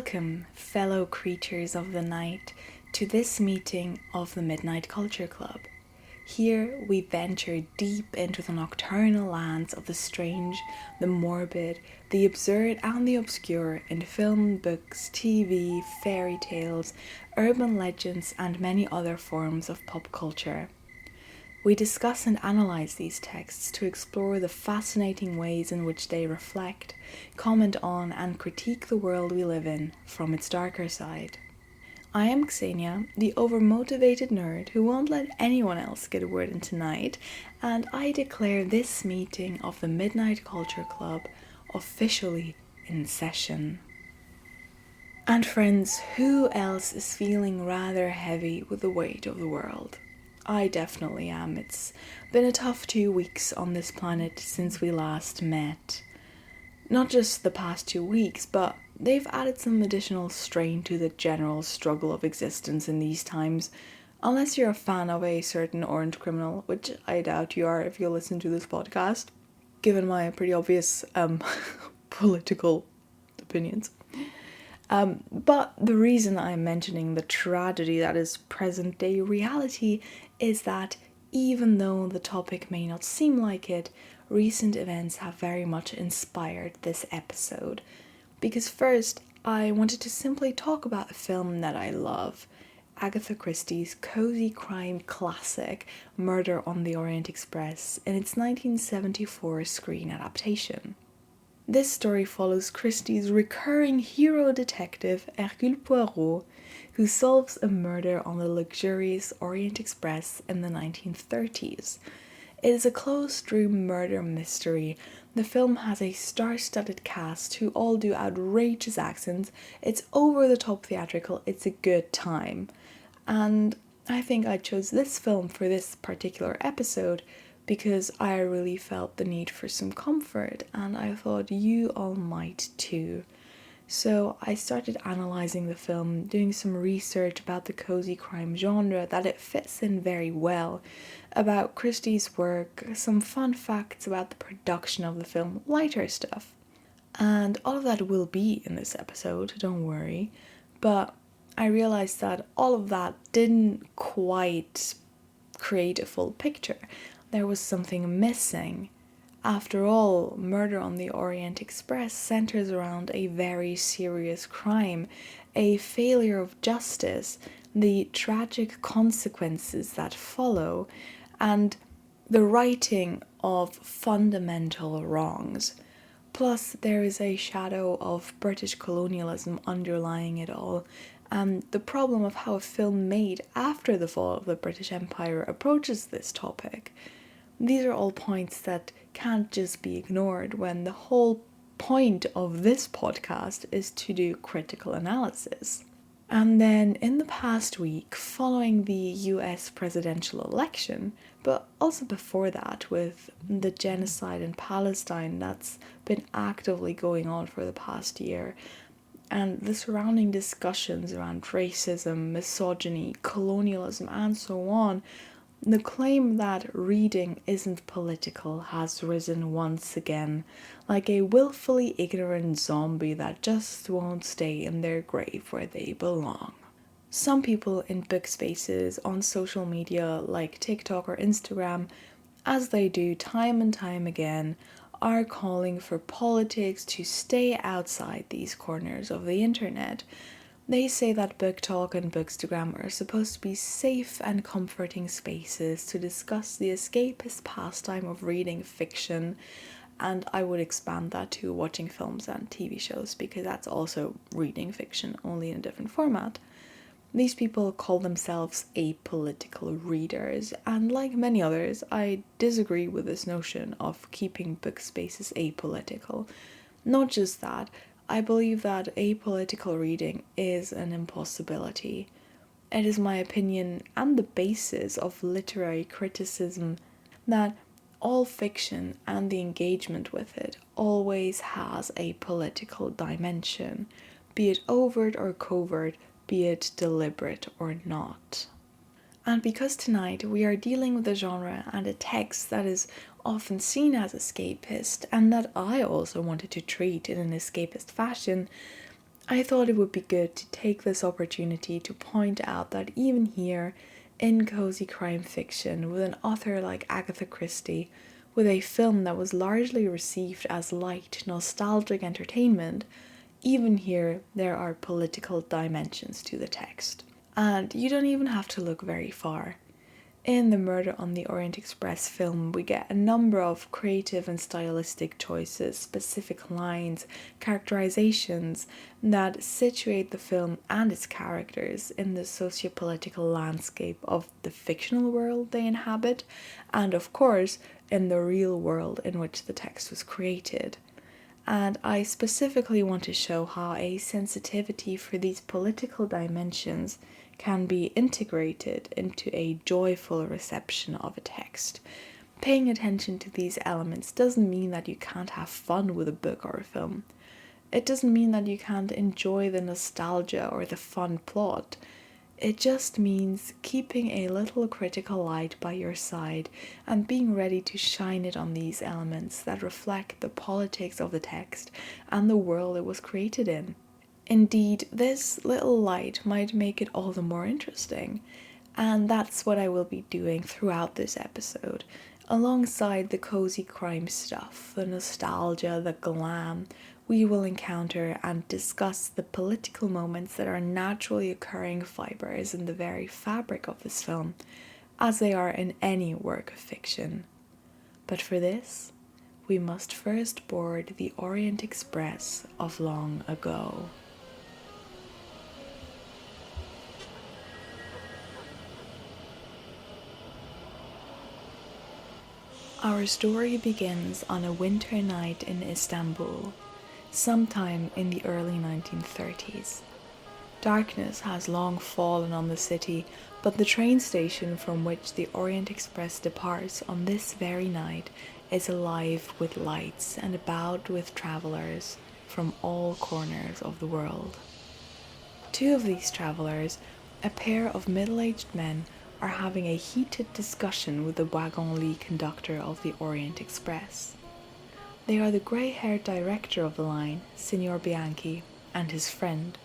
Welcome, fellow creatures of the night, to this meeting of the Midnight Culture Club. Here we venture deep into the nocturnal lands of the strange, the morbid, the absurd and the obscure in film, books, TV, fairy tales, urban legends and many other forms of pop culture. We discuss and analyse these texts to explore the fascinating ways in which they reflect, comment on and critique the world we live in from its darker side. I am Xenia, the overmotivated nerd who won't let anyone else get a word in tonight, and I declare this meeting of the Midnight Culture Club officially in session. And friends, who else is feeling rather heavy with the weight of the world? I definitely am. It's been a tough 2 weeks on this planet since we last met. Not just the past 2 weeks, but they've added some additional strain to the general struggle of existence in these times, unless you're a fan of a certain orange criminal, which I doubt you are if you listen to this podcast, given my pretty obvious political opinions. But the reason I'm mentioning the tragedy that is present day reality is that even though the topic may not seem like it, recent events have very much inspired this episode. Because first, I wanted to simply talk about a film that I love, Agatha Christie's Cosy Crime classic, Murder on the Orient Express, in its 1974 screen adaptation. This story follows Christie's recurring hero detective Hercule Poirot, who solves a murder on the luxurious Orient Express in the 1930s. It is a closed-room murder mystery. The film has a star-studded cast who all do outrageous accents. It's over-the-top theatrical. It's a good time. And I think I chose this film for this particular episode because I really felt the need for some comfort, and I thought you all might too. So I started analysing the film, doing some research about the cozy crime genre, that it fits in very well, about Christie's work, some fun facts about the production of the film, lighter stuff. And all of that will be in this episode, don't worry. But I realised that all of that didn't quite create a full picture. There was something missing. After all, Murder on the Orient Express centers around a very serious crime, a failure of justice, the tragic consequences that follow, and the righting of fundamental wrongs. Plus, there is a shadow of British colonialism underlying it all, and the problem of how a film made after the fall of the British Empire approaches this topic. These are all points that can't just be ignored when the whole point of this podcast is to do critical analysis. And then in the past week, following the US presidential election, but also before that with the genocide in Palestine that's been actively going on for the past year, and the surrounding discussions around racism, misogyny, colonialism, and so on, the claim that reading isn't political has risen once again, like a willfully ignorant zombie that just won't stay in their grave where they belong. Some people in book spaces on social media like TikTok or Instagram, as they do time and time again, are calling for politics to stay outside these corners of the internet. They say that Book Talk and Bookstagram are supposed to be safe and comforting spaces to discuss the escapist pastime of reading fiction, and I would expand that to watching films and TV shows because that's also reading fiction, only in a different format. These people call themselves apolitical readers, and like many others, I disagree with this notion of keeping book spaces apolitical. Not just that, I believe that apolitical reading is an impossibility. It is my opinion and the basis of literary criticism that all fiction and the engagement with it always has a political dimension, be it overt or covert, be it deliberate or not. And because tonight we are dealing with a genre and a text that is often seen as escapist, and that I also wanted to treat in an escapist fashion, I thought it would be good to take this opportunity to point out that even here, in cozy crime fiction, with an author like Agatha Christie, with a film that was largely received as light, nostalgic entertainment, even here there are political dimensions to the text. And you don't even have to look very far. In the Murder on the Orient Express film, we get a number of creative and stylistic choices, specific lines, characterizations that situate the film and its characters in the socio-political landscape of the fictional world they inhabit, and of course, in the real world in which the text was created. And I specifically want to show how a sensitivity for these political dimensions can be integrated into a joyful reception of a text. Paying attention to these elements doesn't mean that you can't have fun with a book or a film. It doesn't mean that you can't enjoy the nostalgia or the fun plot. It just means keeping a little critical light by your side and being ready to shine it on these elements that reflect the politics of the text and the world it was created in. Indeed, this little light might make it all the more interesting, and that's what I will be doing throughout this episode, alongside the cozy crime stuff, the nostalgia, the glam. We will encounter and discuss the political moments that are naturally occurring fibers in the very fabric of this film, as they are in any work of fiction. But for this, we must first board the Orient Express of long ago. Our story begins on a winter night in Istanbul, sometime in the early 1930s. Darkness has long fallen on the city, but the train station from which the Orient Express departs on this very night is alive with lights and about with travellers from all corners of the world. Two of these travellers, a pair of middle-aged men, are having a heated discussion with the wagon-lit conductor of the Orient Express. They are the grey-haired director of the line, Signor Bianchi, and his friend,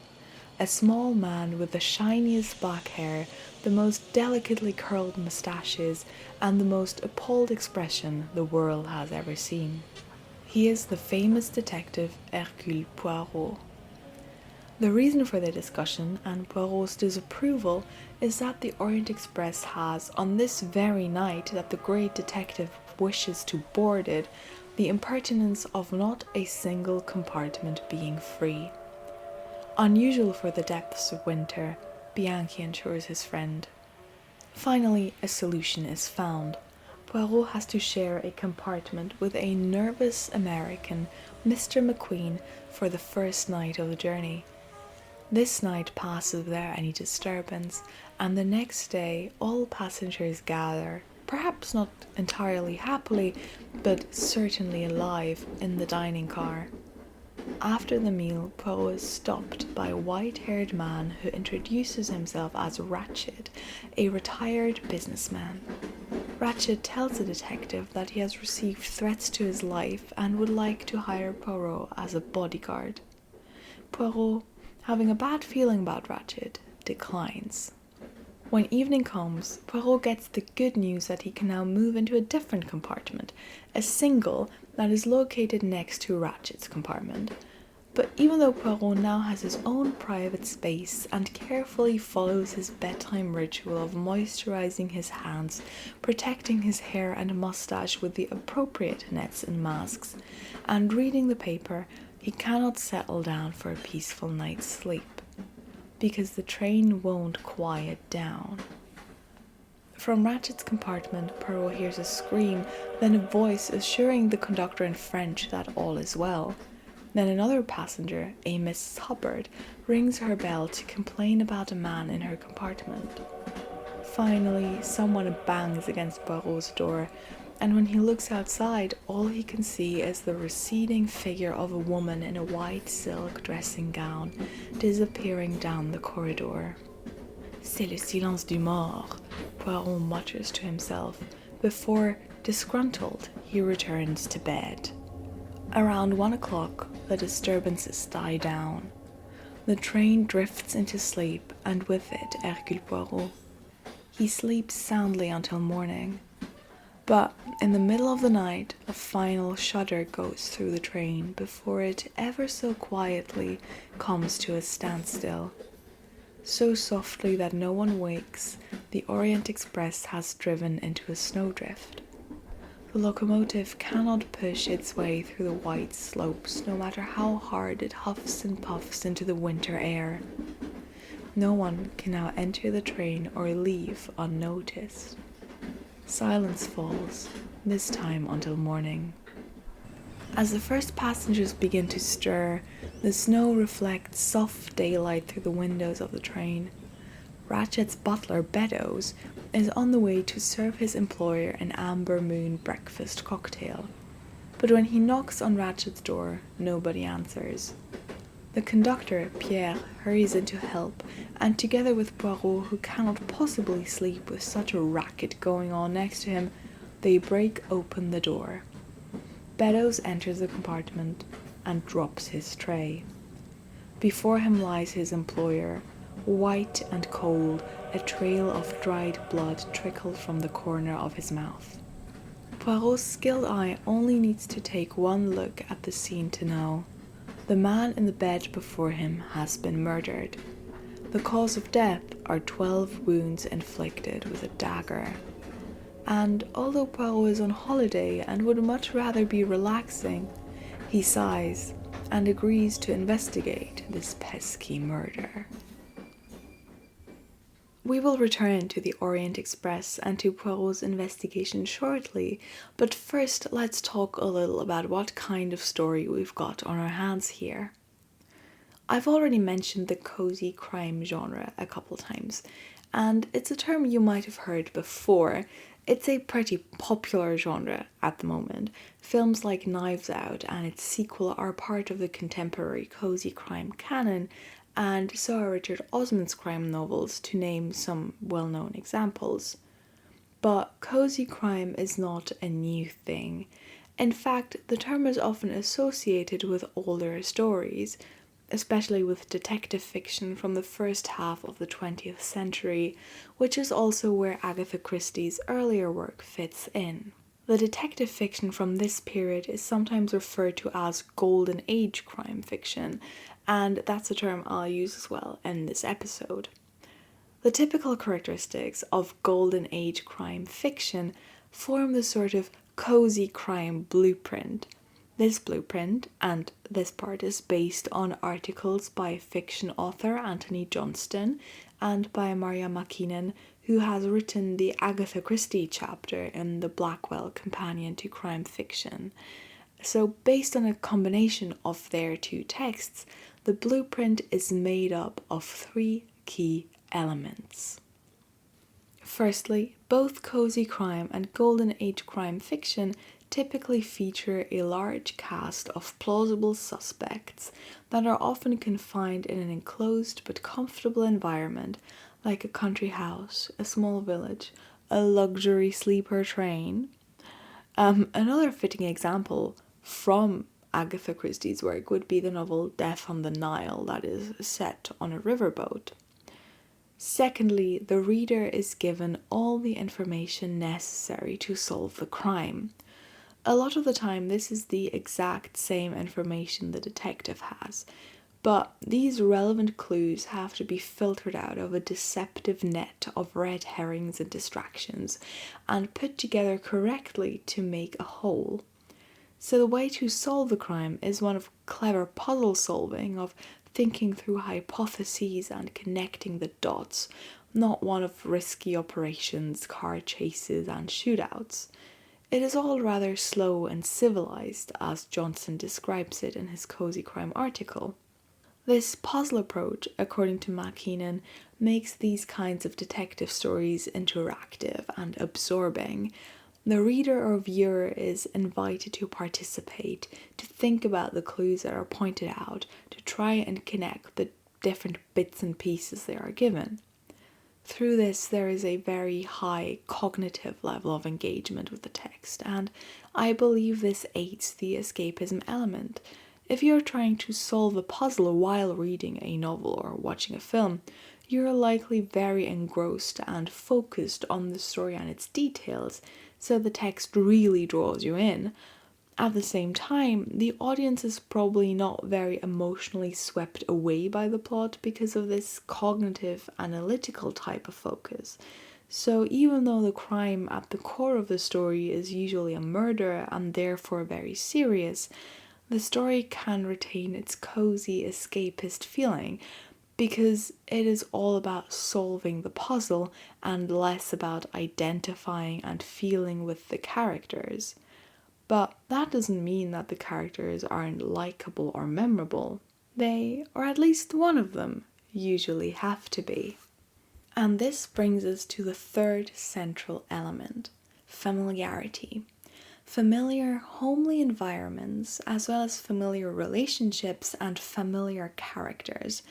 a small man with the shiniest black hair, the most delicately curled moustaches, and the most appalled expression the world has ever seen. He is the famous detective Hercule Poirot. The reason for the discussion and Poirot's disapproval is that the Orient Express has, on this very night that the great detective wishes to board it, the impertinence of not a single compartment being free. Unusual for the depths of winter, Bianchi assures his friend. Finally, a solution is found. Poirot has to share a compartment with a nervous American, Mr. McQueen, for the first night of the journey. This night passes without any disturbance, and the next day all passengers gather, perhaps not entirely happily, but certainly alive, in the dining car. After the meal, Poe is stopped by a white-haired man who introduces himself as Ratchet, a retired businessman. Ratchet tells the detective that he has received threats to his life and would like to hire Poirot as a bodyguard. Poirot, having a bad feeling about Ratchet, declines. When evening comes, Poirot gets the good news that he can now move into a different compartment, a single that is located next to Ratchet's compartment. But even though Poirot now has his own private space and carefully follows his bedtime ritual of moisturizing his hands, protecting his hair and mustache with the appropriate nets and masks, and reading the paper, he cannot settle down for a peaceful night's sleep, because the train won't quiet down. From Ratchet's compartment, Poirot hears a scream, then a voice assuring the conductor in French that all is well. Then another passenger, a Miss Hubbard, rings her bell to complain about a man in her compartment. Finally, someone bangs against Poirot's door, and when he looks outside, all he can see is the receding figure of a woman in a white silk dressing gown, disappearing down the corridor. C'est le silence du mort, Poirot mutters to himself, before, disgruntled, he returns to bed. Around 1 o'clock, the disturbances die down. The train drifts into sleep, and with it Hercule Poirot. He sleeps soundly until morning. But in the middle of the night, a final shudder goes through the train before it ever so quietly comes to a standstill. So softly that no one wakes, the Orient Express has driven into a snowdrift. The locomotive cannot push its way through the white slopes, no matter how hard it huffs and puffs into the winter air. No one can now enter the train or leave unnoticed. Silence falls, this time until morning. As the first passengers begin to stir, the snow reflects soft daylight through the windows of the train. Ratchet's butler, Beddoes, is on the way to serve his employer an amber moon breakfast cocktail. But when he knocks on Ratchet's door, nobody answers. The conductor, Pierre, hurries in to help, and together with Poirot, who cannot possibly sleep with such a racket going on next to him, they break open the door. Beddoes enters the compartment and drops his tray. Before him lies his employer. White and cold, a trail of dried blood trickled from the corner of his mouth. Poirot's skilled eye only needs to take one look at the scene to know. The man in the bed before him has been murdered. The cause of death are 12 wounds inflicted with a dagger. And although Poirot is on holiday and would much rather be relaxing, he sighs and agrees to investigate this pesky murder. We will return to the Orient Express and to Poirot's investigation shortly, but first let's talk a little about what kind of story we've got on our hands here. I've already mentioned the cozy crime genre a couple times, and it's a term you might have heard before. It's a pretty popular genre at the moment. Films like Knives Out and its sequel are part of the contemporary cozy crime canon, and so are Richard Osman's crime novels, to name some well-known examples. But cozy crime is not a new thing. In fact, the term is often associated with older stories, especially with detective fiction from the first half of the 20th century, which is also where Agatha Christie's earlier work fits in. The detective fiction from this period is sometimes referred to as Golden Age crime fiction, and that's a term I'll use as well in this episode. The typical characteristics of Golden Age crime fiction form the sort of cozy crime blueprint. This blueprint, and this part is based on articles by fiction author Anthony Johnston and by Marja Makinen, who has written the Agatha Christie chapter in the Blackwell Companion to Crime Fiction. So based on a combination of their two texts, the blueprint is made up of 3 key elements. Firstly, both cozy crime and Golden Age crime fiction typically feature a large cast of plausible suspects that are often confined in an enclosed but comfortable environment like a country house, a small village, a luxury sleeper train. Another fitting example from Agatha Christie's work would be the novel Death on the Nile, that is set on a riverboat. Secondly, the reader is given all the information necessary to solve the crime. A lot of the time, this is the exact same information the detective has, but these relevant clues have to be filtered out of a deceptive net of red herrings and distractions and put together correctly to make a whole. So the way to solve the crime is one of clever puzzle solving, of thinking through hypotheses and connecting the dots, not one of risky operations, car chases and shootouts. It is all rather slow and civilized, as Johnson describes it in his Cozy Crime article. This puzzle approach, according to Makinen, makes these kinds of detective stories interactive and absorbing. The reader or viewer is invited to participate, to think about the clues that are pointed out, to try and connect the different bits and pieces they are given. Through this, there is a very high cognitive level of engagement with the text, and I believe this aids the escapism element. If you're trying to solve a puzzle while reading a novel or watching a film, you're likely very engrossed and focused on the story and its details, so the text really draws you in. At the same time, the audience is probably not very emotionally swept away by the plot because of this cognitive, analytical type of focus. So, even though the crime at the core of the story is usually a murder and therefore very serious, the story can retain its cozy, escapist feeling because it is all about solving the puzzle and less about identifying and feeling with the characters. But that doesn't mean that the characters aren't likable or memorable. They, or at least one of them, usually have to be. And this brings us to the third central element, familiarity. Familiar, homely environments, as well as familiar relationships and familiar characters.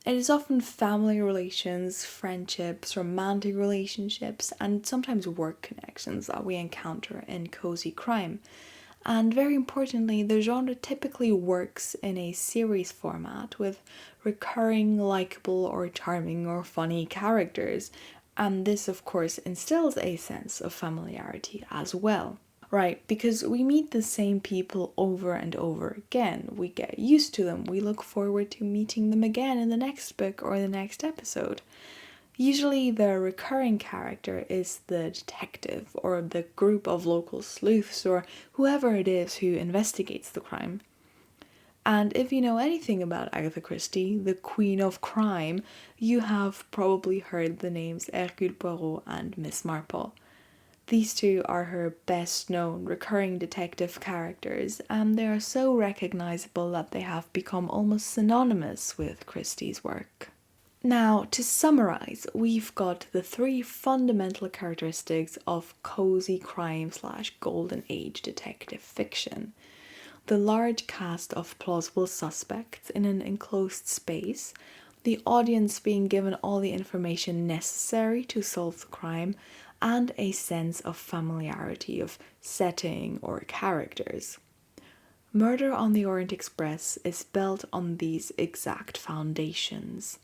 It is often family relations, friendships, romantic relationships, and sometimes work connections that we encounter in Cosy Crime. And very importantly, the genre typically works in a series format with recurring, likable, or charming, or funny characters, and this, of course, instills a sense of familiarity as well. Right, because we meet the same people over and over again. We get used to them. We look forward to meeting them again in the next book or the next episode. Usually the recurring character is the detective or the group of local sleuths or whoever it is who investigates the crime. And if you know anything about Agatha Christie, the Queen of Crime, you have probably heard the names Hercule Poirot and Miss Marple. These two are her best known recurring detective characters, and they are so recognizable that they have become almost synonymous with Christie's work. Now, to summarize, we've got the three fundamental characteristics of cozy crime / golden age detective fiction. The large cast of plausible suspects in an enclosed space, the audience being given all the information necessary to solve the crime, and a sense of familiarity of setting or characters. Murder on the Orient Express is built on these exact foundations.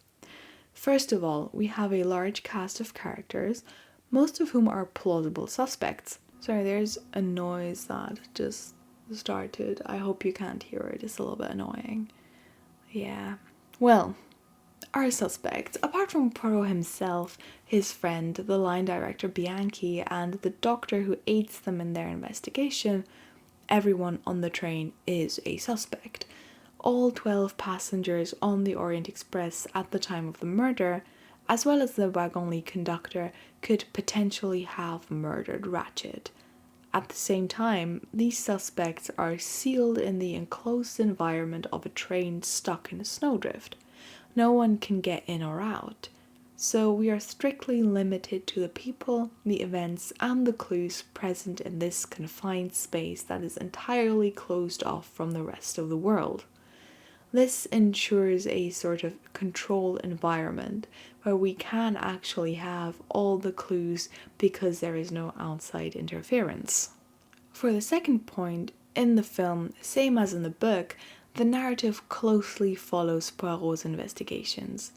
First of all, we have a large cast of characters, most of whom are plausible suspects. Sorry, there's a noise that just started. I hope you can't hear it, it's a little bit annoying. Yeah. Well, our suspects, apart from Poirot himself, his friend, the line director Bianchi, and the doctor who aids them in their investigation, everyone on the train is a suspect. All 12 passengers on the Orient Express at the time of the murder, as well as the wagon conductor, could potentially have murdered Ratchet. At the same time, these suspects are sealed in the enclosed environment of a train stuck in a snowdrift. No one can get in or out, so we are strictly limited to the people, the events, and the clues present in this confined space that is entirely closed off from the rest of the world. This ensures a sort of controlled environment where we can actually have all the clues because there is no outside interference. For the second point, in the film, same as in the book, the narrative closely follows Poirot's investigations.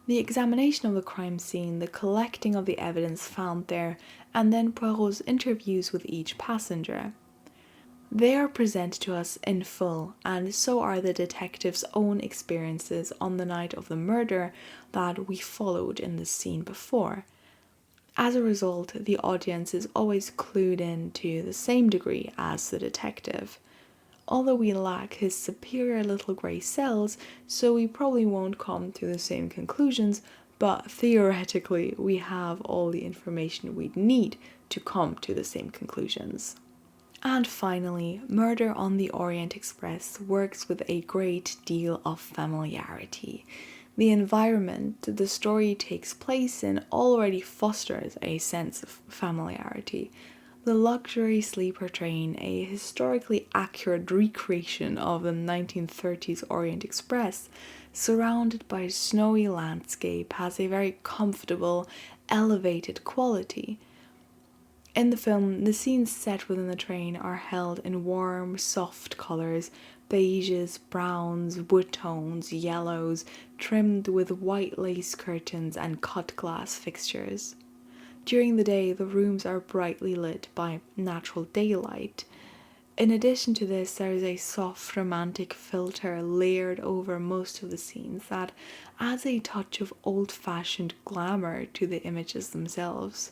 The examination of the crime scene, the collecting of the evidence found there, and then Poirot's interviews with each passenger. They are presented to us in full, and so are the detective's own experiences on the night of the murder that we followed in the scene before. As a result, the audience is always clued in to the same degree as the detective. Although we lack his superior little grey cells, so we probably won't come to the same conclusions, but theoretically we have all the information we'd need to come to the same conclusions. And finally, Murder on the Orient Express works with a great deal of familiarity. The environment the story takes place in already fosters a sense of familiarity. The luxury sleeper train, a historically accurate recreation of the 1930s Orient Express, surrounded by a snowy landscape, has a very comfortable, elevated quality. In the film, the scenes set within the train are held in warm, soft colours, beiges, browns, wood tones, yellows, trimmed with white lace curtains and cut glass fixtures. During the day, the rooms are brightly lit by natural daylight. In addition to this, there is a soft romantic filter layered over most of the scenes that adds a touch of old-fashioned glamour to the images themselves.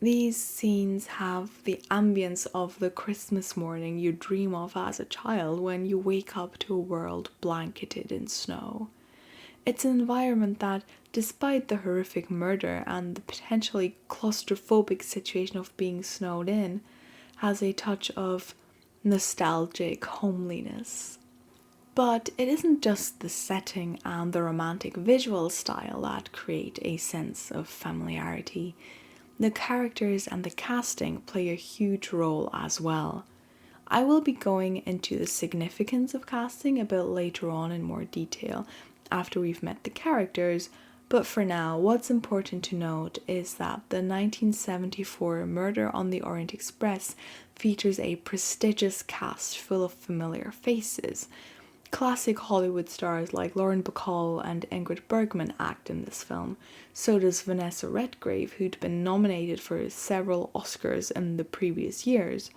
These scenes have the ambience of the Christmas morning you dream of as a child when you wake up to a world blanketed in snow. It's an environment that, despite the horrific murder and the potentially claustrophobic situation of being snowed in, has a touch of nostalgic homeliness. But it isn't just the setting and the romantic visual style that create a sense of familiarity. The characters and the casting play a huge role as well. I will be going into the significance of casting a bit later on in more detail after we've met the characters, but for now, what's important to note is that the 1974 Murder on the Orient Express features a prestigious cast full of familiar faces. Classic Hollywood stars like Lauren Bacall and Ingrid Bergman act in this film. So does Vanessa Redgrave, who'd been nominated for several Oscars in the previous years.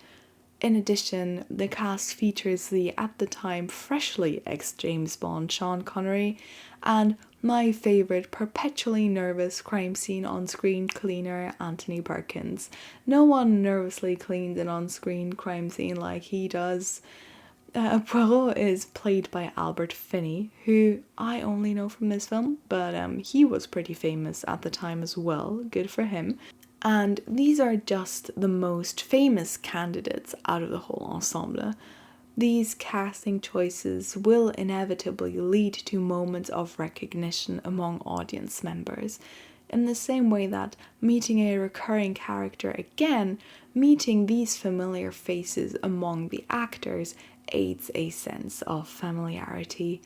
In addition, the cast features the, at the time, freshly ex-James Bond Sean Connery, and my favourite perpetually nervous crime scene on-screen cleaner Anthony Perkins. No one nervously cleans an on-screen crime scene like he does. Poirot is played by Albert Finney, who I only know from this film, but he was pretty famous at the time as well, good for him. And these are just the most famous candidates out of the whole ensemble. These casting choices will inevitably lead to moments of recognition among audience members, in the same way that meeting a recurring character again, meeting these familiar faces among the actors aids a sense of familiarity.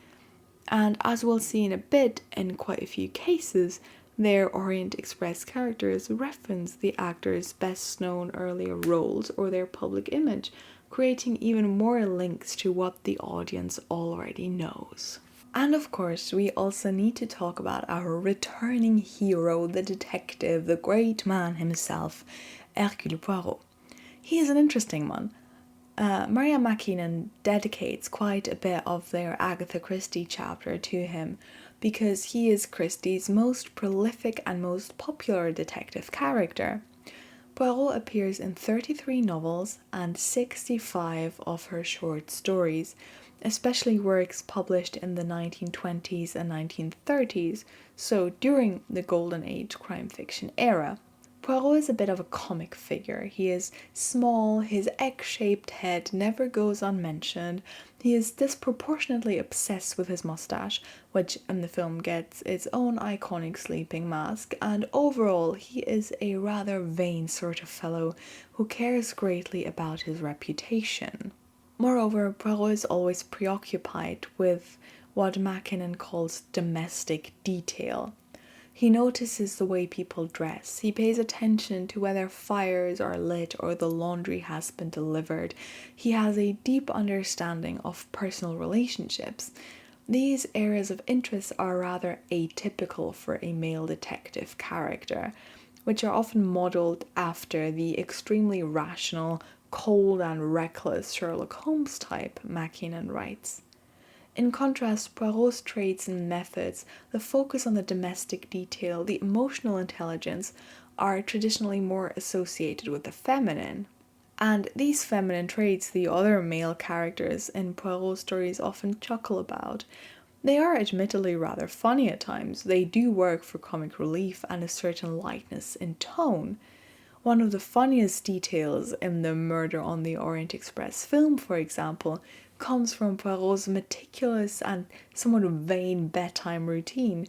And as we'll see in a bit, in quite a few cases, their Orient Express characters reference the actors' best known earlier roles or their public image, creating even more links to what the audience already knows. And of course, we also need to talk about our returning hero, the detective, the great man himself, Hercule Poirot. He is an interesting one. Marja Makinen dedicates quite a bit of their Agatha Christie chapter to him because he is Christie's most prolific and most popular detective character. Poirot appears in 33 novels and 65 of her short stories, especially works published in the 1920s and 1930s, so during the Golden Age crime fiction era. Poirot is a bit of a comic figure. He is small, his egg-shaped head never goes unmentioned, he is disproportionately obsessed with his mustache, which in the film gets its own iconic sleeping mask, and overall he is a rather vain sort of fellow who cares greatly about his reputation. Moreover, Poirot is always preoccupied with what Makinen calls domestic detail. He notices the way people dress, he pays attention to whether fires are lit or the laundry has been delivered. He has a deep understanding of personal relationships. These areas of interest are rather atypical for a male detective character, which are often modelled after the extremely rational, cold and reckless Sherlock Holmes type, Makinen writes. In contrast, Poirot's traits and methods, the focus on the domestic detail, the emotional intelligence, are traditionally more associated with the feminine. And these feminine traits the other male characters in Poirot stories often chuckle about. They are admittedly rather funny at times. They do work for comic relief and a certain lightness in tone. One of the funniest details in the Murder on the Orient Express film, for example, comes from Poirot's meticulous and somewhat vain bedtime routine,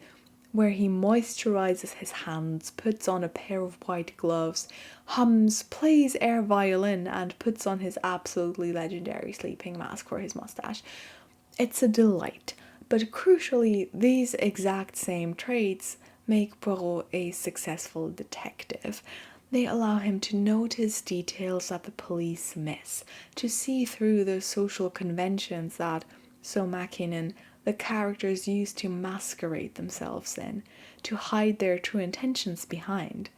where he moisturizes his hands, puts on a pair of white gloves, hums, plays air violin, and puts on his absolutely legendary sleeping mask for his mustache. It's a delight, but crucially, these exact same traits make Poirot a successful detective. They allow him to notice details that the police miss, to see through the social conventions that so Makinen, the characters use to masquerade themselves in, to hide their true intentions behind,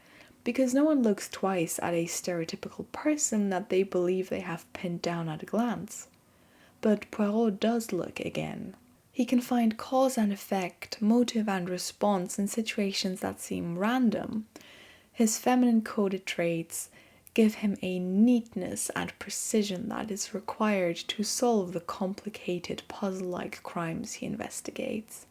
because no one looks twice at a stereotypical person that they believe they have pinned down at a glance. But Poirot does look again. He can find cause and effect, motive and response in situations that seem random. His feminine coded traits give him a neatness and precision that is required to solve the complicated puzzle-like crimes he investigates.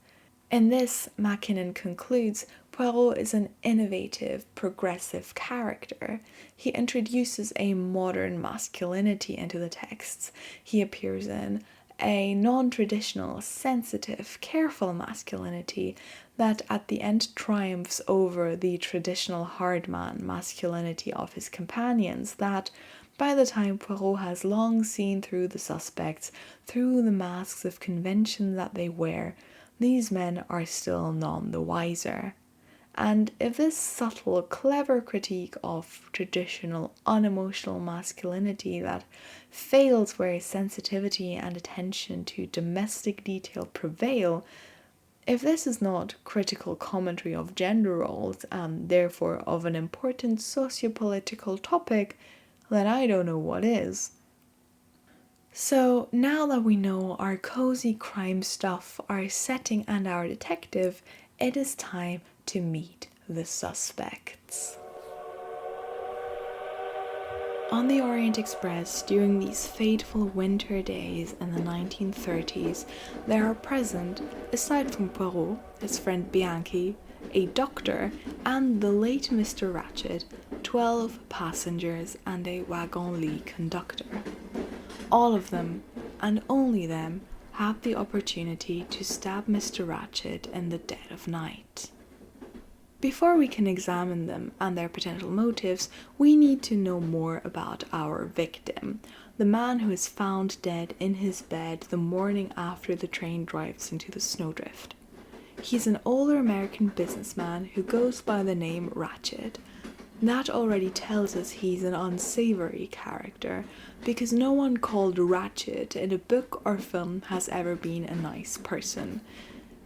In this, Makinen concludes, Poirot is an innovative, progressive character. He introduces a modern masculinity into the texts he appears in, a non-traditional, sensitive, careful masculinity that at the end triumphs over the traditional hard-man masculinity of his companions that, by the time Poirot has long seen through the suspects, through the masks of convention that they wear, these men are still none the wiser. And if this subtle, clever critique of traditional, unemotional masculinity that fails where sensitivity and attention to domestic detail prevail, if this is not critical commentary of gender roles and therefore of an important socio-political topic, then I don't know what is. So now that we know our cozy crime stuff, our setting and our detective, it is time to meet the suspects. On the Orient Express during these fateful winter days in the 1930s, there are present, aside from Poirot, his friend Bianchi, a doctor, and the late Mr. Ratchet, 12 passengers and a wagon-lit conductor. All of them, and only them, have the opportunity to stab Mr. Ratchet in the dead of night. Before we can examine them and their potential motives, we need to know more about our victim, the man who is found dead in his bed the morning after the train drives into the snowdrift. He's an older American businessman who goes by the name Ratchet. That already tells us he's an unsavory character, because no one called Ratchet in a book or film has ever been a nice person.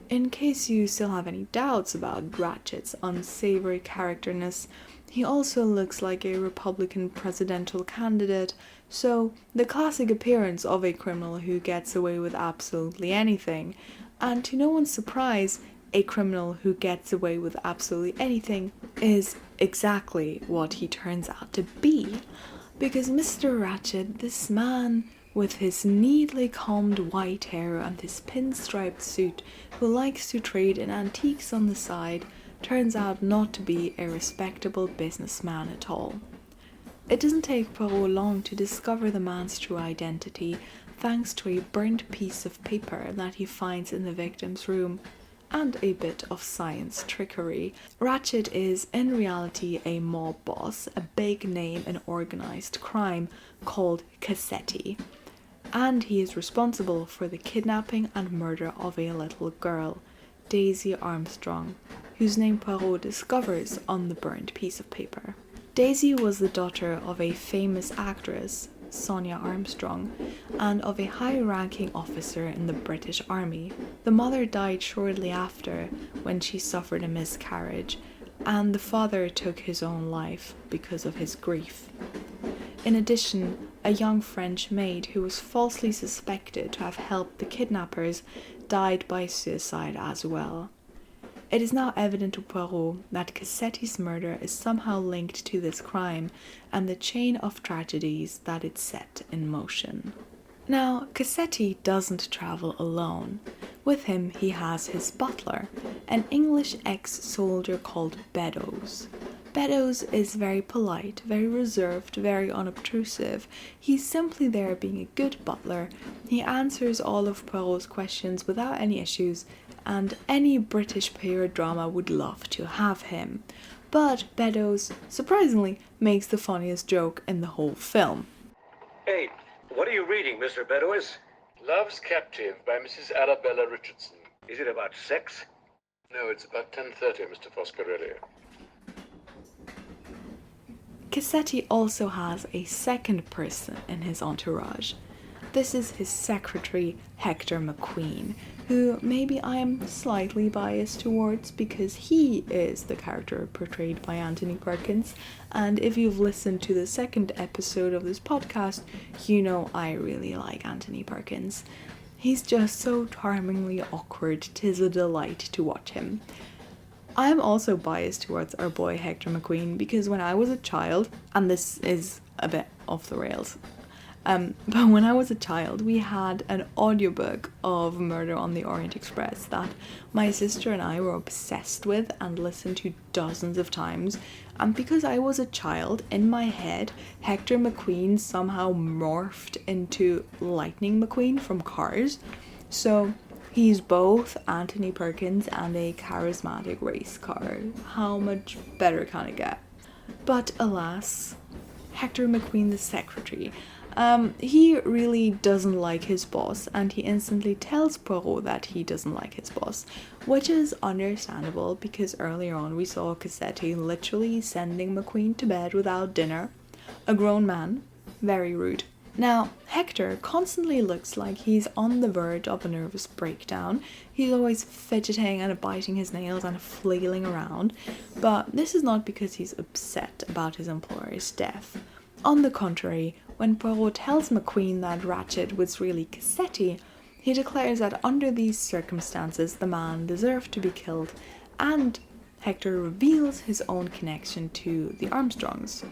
In case you still have any doubts about Ratchet's unsavory characterness, he also looks like a Republican presidential candidate, so the classic appearance of a criminal who gets away with absolutely anything, and to no one's surprise, a criminal who gets away with absolutely anything is exactly what he turns out to be. Because Mr. Ratchet, this man with his neatly combed white hair and his pinstriped suit, who likes to trade in antiques on the side, turns out not to be a respectable businessman at all. It doesn't take Poirot long to discover the man's true identity, thanks to a burnt piece of paper that he finds in the victim's room, and a bit of science trickery. Ratchet is in reality a mob boss, a big name in organized crime called Cassetti, and he is responsible for the kidnapping and murder of a little girl, Daisy Armstrong, whose name Poirot discovers on the burned piece of paper. Daisy was the daughter of a famous actress, Sonia Armstrong, and of a high-ranking officer in the British Army. The mother died shortly after when she suffered a miscarriage, and the father took his own life because of his grief. In addition, a young French maid who was falsely suspected to have helped the kidnappers died by suicide as well. It is now evident to Poirot that Cassetti's murder is somehow linked to this crime and the chain of tragedies that it set in motion. Now, Cassetti doesn't travel alone. With him he has his butler, an English ex-soldier called Beddoes. Beddoes is very polite, very reserved, very unobtrusive. He's simply there being a good butler. He answers all of Poirot's questions without any issues, and any British period drama would love to have him. But Beddoes, surprisingly, makes the funniest joke in the whole film. Hey, what are you reading, Mr. Beddoes? Love's Captive by Mrs. Arabella Richardson. Is it about sex? No, it's about 10:30, Mr. Foscarelli. Cassetti also has a second person in his entourage, This is his secretary, Hector McQueen, who maybe I am slightly biased towards because he is the character portrayed by Anthony Perkins, and if you've listened to the second episode of this podcast, you know I really like Anthony Perkins. He's just so charmingly awkward, 'tis a delight to watch him. I'm also biased towards our boy Hector McQueen because when I was a child, and this is a bit off the rails, but when I was a child, we had an audiobook of Murder on the Orient Express that my sister and I were obsessed with and listened to dozens of times. And because I was a child, in my head, Hector McQueen somehow morphed into Lightning McQueen from Cars. So he's both Anthony Perkins and a charismatic race car. How much better can it get? But alas, Hector McQueen the secretary, he really doesn't like his boss, and he instantly tells Poirot that he doesn't like his boss, which is understandable because earlier on we saw Cassetti literally sending McQueen to bed without dinner. A grown man. Very rude. Now, Hector constantly looks like he's on the verge of a nervous breakdown. He's always fidgeting and biting his nails and flailing around, but this is not because he's upset about his employer's death. On the contrary, when Poirot tells McQueen that Ratchet was really Cassetti, he declares that under these circumstances the man deserved to be killed, and Hector reveals his own connection to the Armstrongs.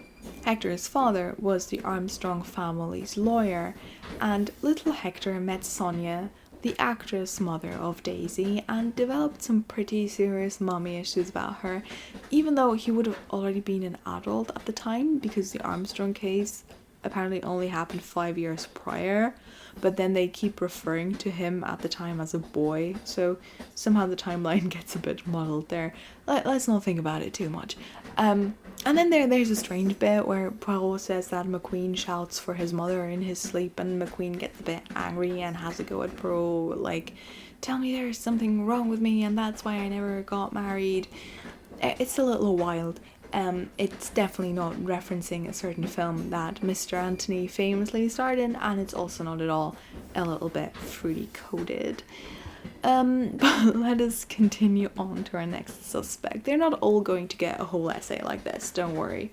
Hector's father was the Armstrong family's lawyer, and little Hector met Sonia, the actress mother of Daisy, and developed some pretty serious mommy issues about her, even though he would have already been an adult at the time because the Armstrong case apparently only happened 5 years prior, but then they keep referring to him at the time as a boy, so somehow the timeline gets a bit muddled there. Let's not think about it too much. And then there's a strange bit where Poirot says that McQueen shouts for his mother in his sleep, and McQueen gets a bit angry and has a go at Poirot, like, tell me there's something wrong with me and that's why I never got married. It's a little wild. It's definitely not referencing a certain film that Mr. Anthony famously starred in, and it's also not at all a little bit fruity coded. But let us continue on to our next suspect. They're not all going to get a whole essay like this, don't worry.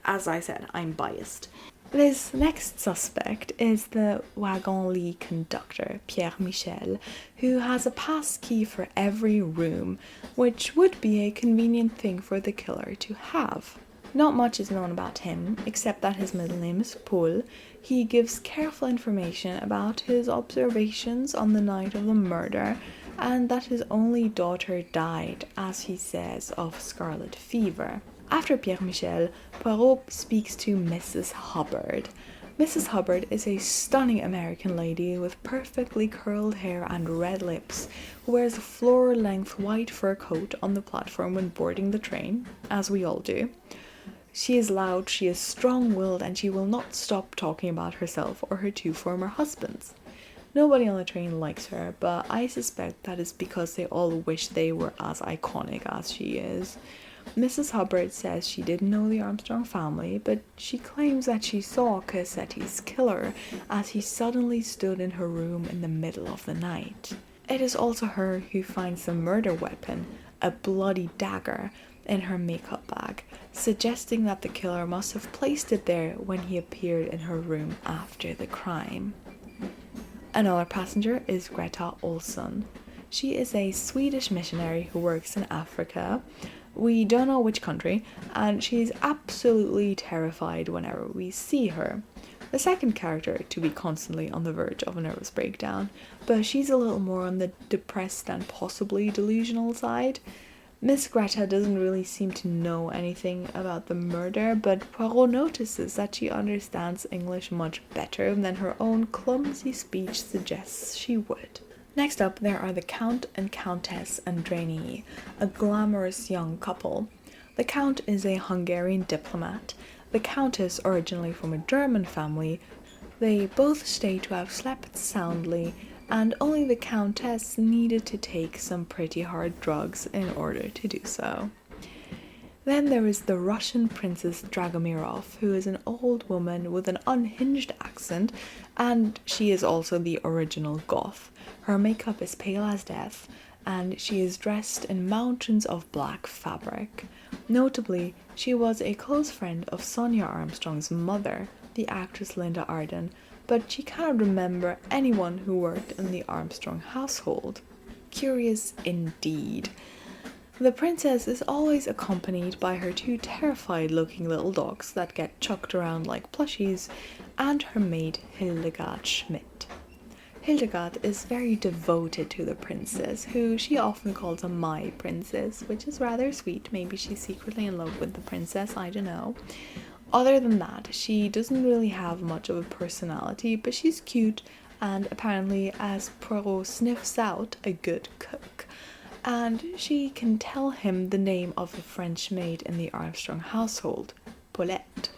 As I said, I'm biased. This next suspect is the wagon lit conductor, Pierre Michel, who has a pass key for every room, which would be a convenient thing for the killer to have. Not much is known about him, except that his middle name is Paul. He gives careful information about his observations on the night of the murder, and that his only daughter died, as he says, of scarlet fever. After Pierre Michel, Poirot speaks to Mrs. Hubbard. Mrs. Hubbard is a stunning American lady with perfectly curled hair and red lips, who wears a floor-length white fur coat on the platform when boarding the train, as we all do. She is loud, she is strong-willed, and she will not stop talking about herself or her 2 former husbands. Nobody on the train likes her, but I suspect that is because they all wish they were as iconic as she is. Mrs. Hubbard says she didn't know the Armstrong family, but she claims that she saw Cassetti's killer as he suddenly stood in her room in the middle of the night. It is also her who finds the murder weapon, a bloody dagger, in her makeup bag, suggesting that the killer must have placed it there when he appeared in her room after the crime. Another passenger is Greta Olsson. She is a Swedish missionary who works in Africa. We don't know which country, and she's absolutely terrified whenever we see her. The second character to be constantly on the verge of a nervous breakdown, but she's a little more on the depressed and possibly delusional side. Miss Greta doesn't really seem to know anything about the murder, but Poirot notices that she understands English much better than her own clumsy speech suggests she would. Next up, there are the Count and Countess Andreni, a glamorous young couple. The Count is a Hungarian diplomat, the Countess originally from a German family. They both state to have slept soundly, and only the Countess needed to take some pretty hard drugs in order to do so. Then there is the Russian Princess Dragomirov, who is an old woman with an unhinged accent, and she is also the original goth. Her makeup is pale as death, and she is dressed in mountains of black fabric. Notably, she was a close friend of Sonia Armstrong's mother, the actress Linda Arden, but she cannot remember anyone who worked in the Armstrong household. Curious indeed. The princess is always accompanied by her two terrified-looking little dogs that get chucked around like plushies, and her maid Hildegard Schmidt. Hildegard is very devoted to the princess, who she often calls a my princess, which is rather sweet. Maybe she's secretly in love with the princess, I don't know. Other than that, she doesn't really have much of a personality, but she's cute and apparently, as Poirot sniffs out, a good cook. And she can tell him the name of the French maid in the Armstrong household, Paulette.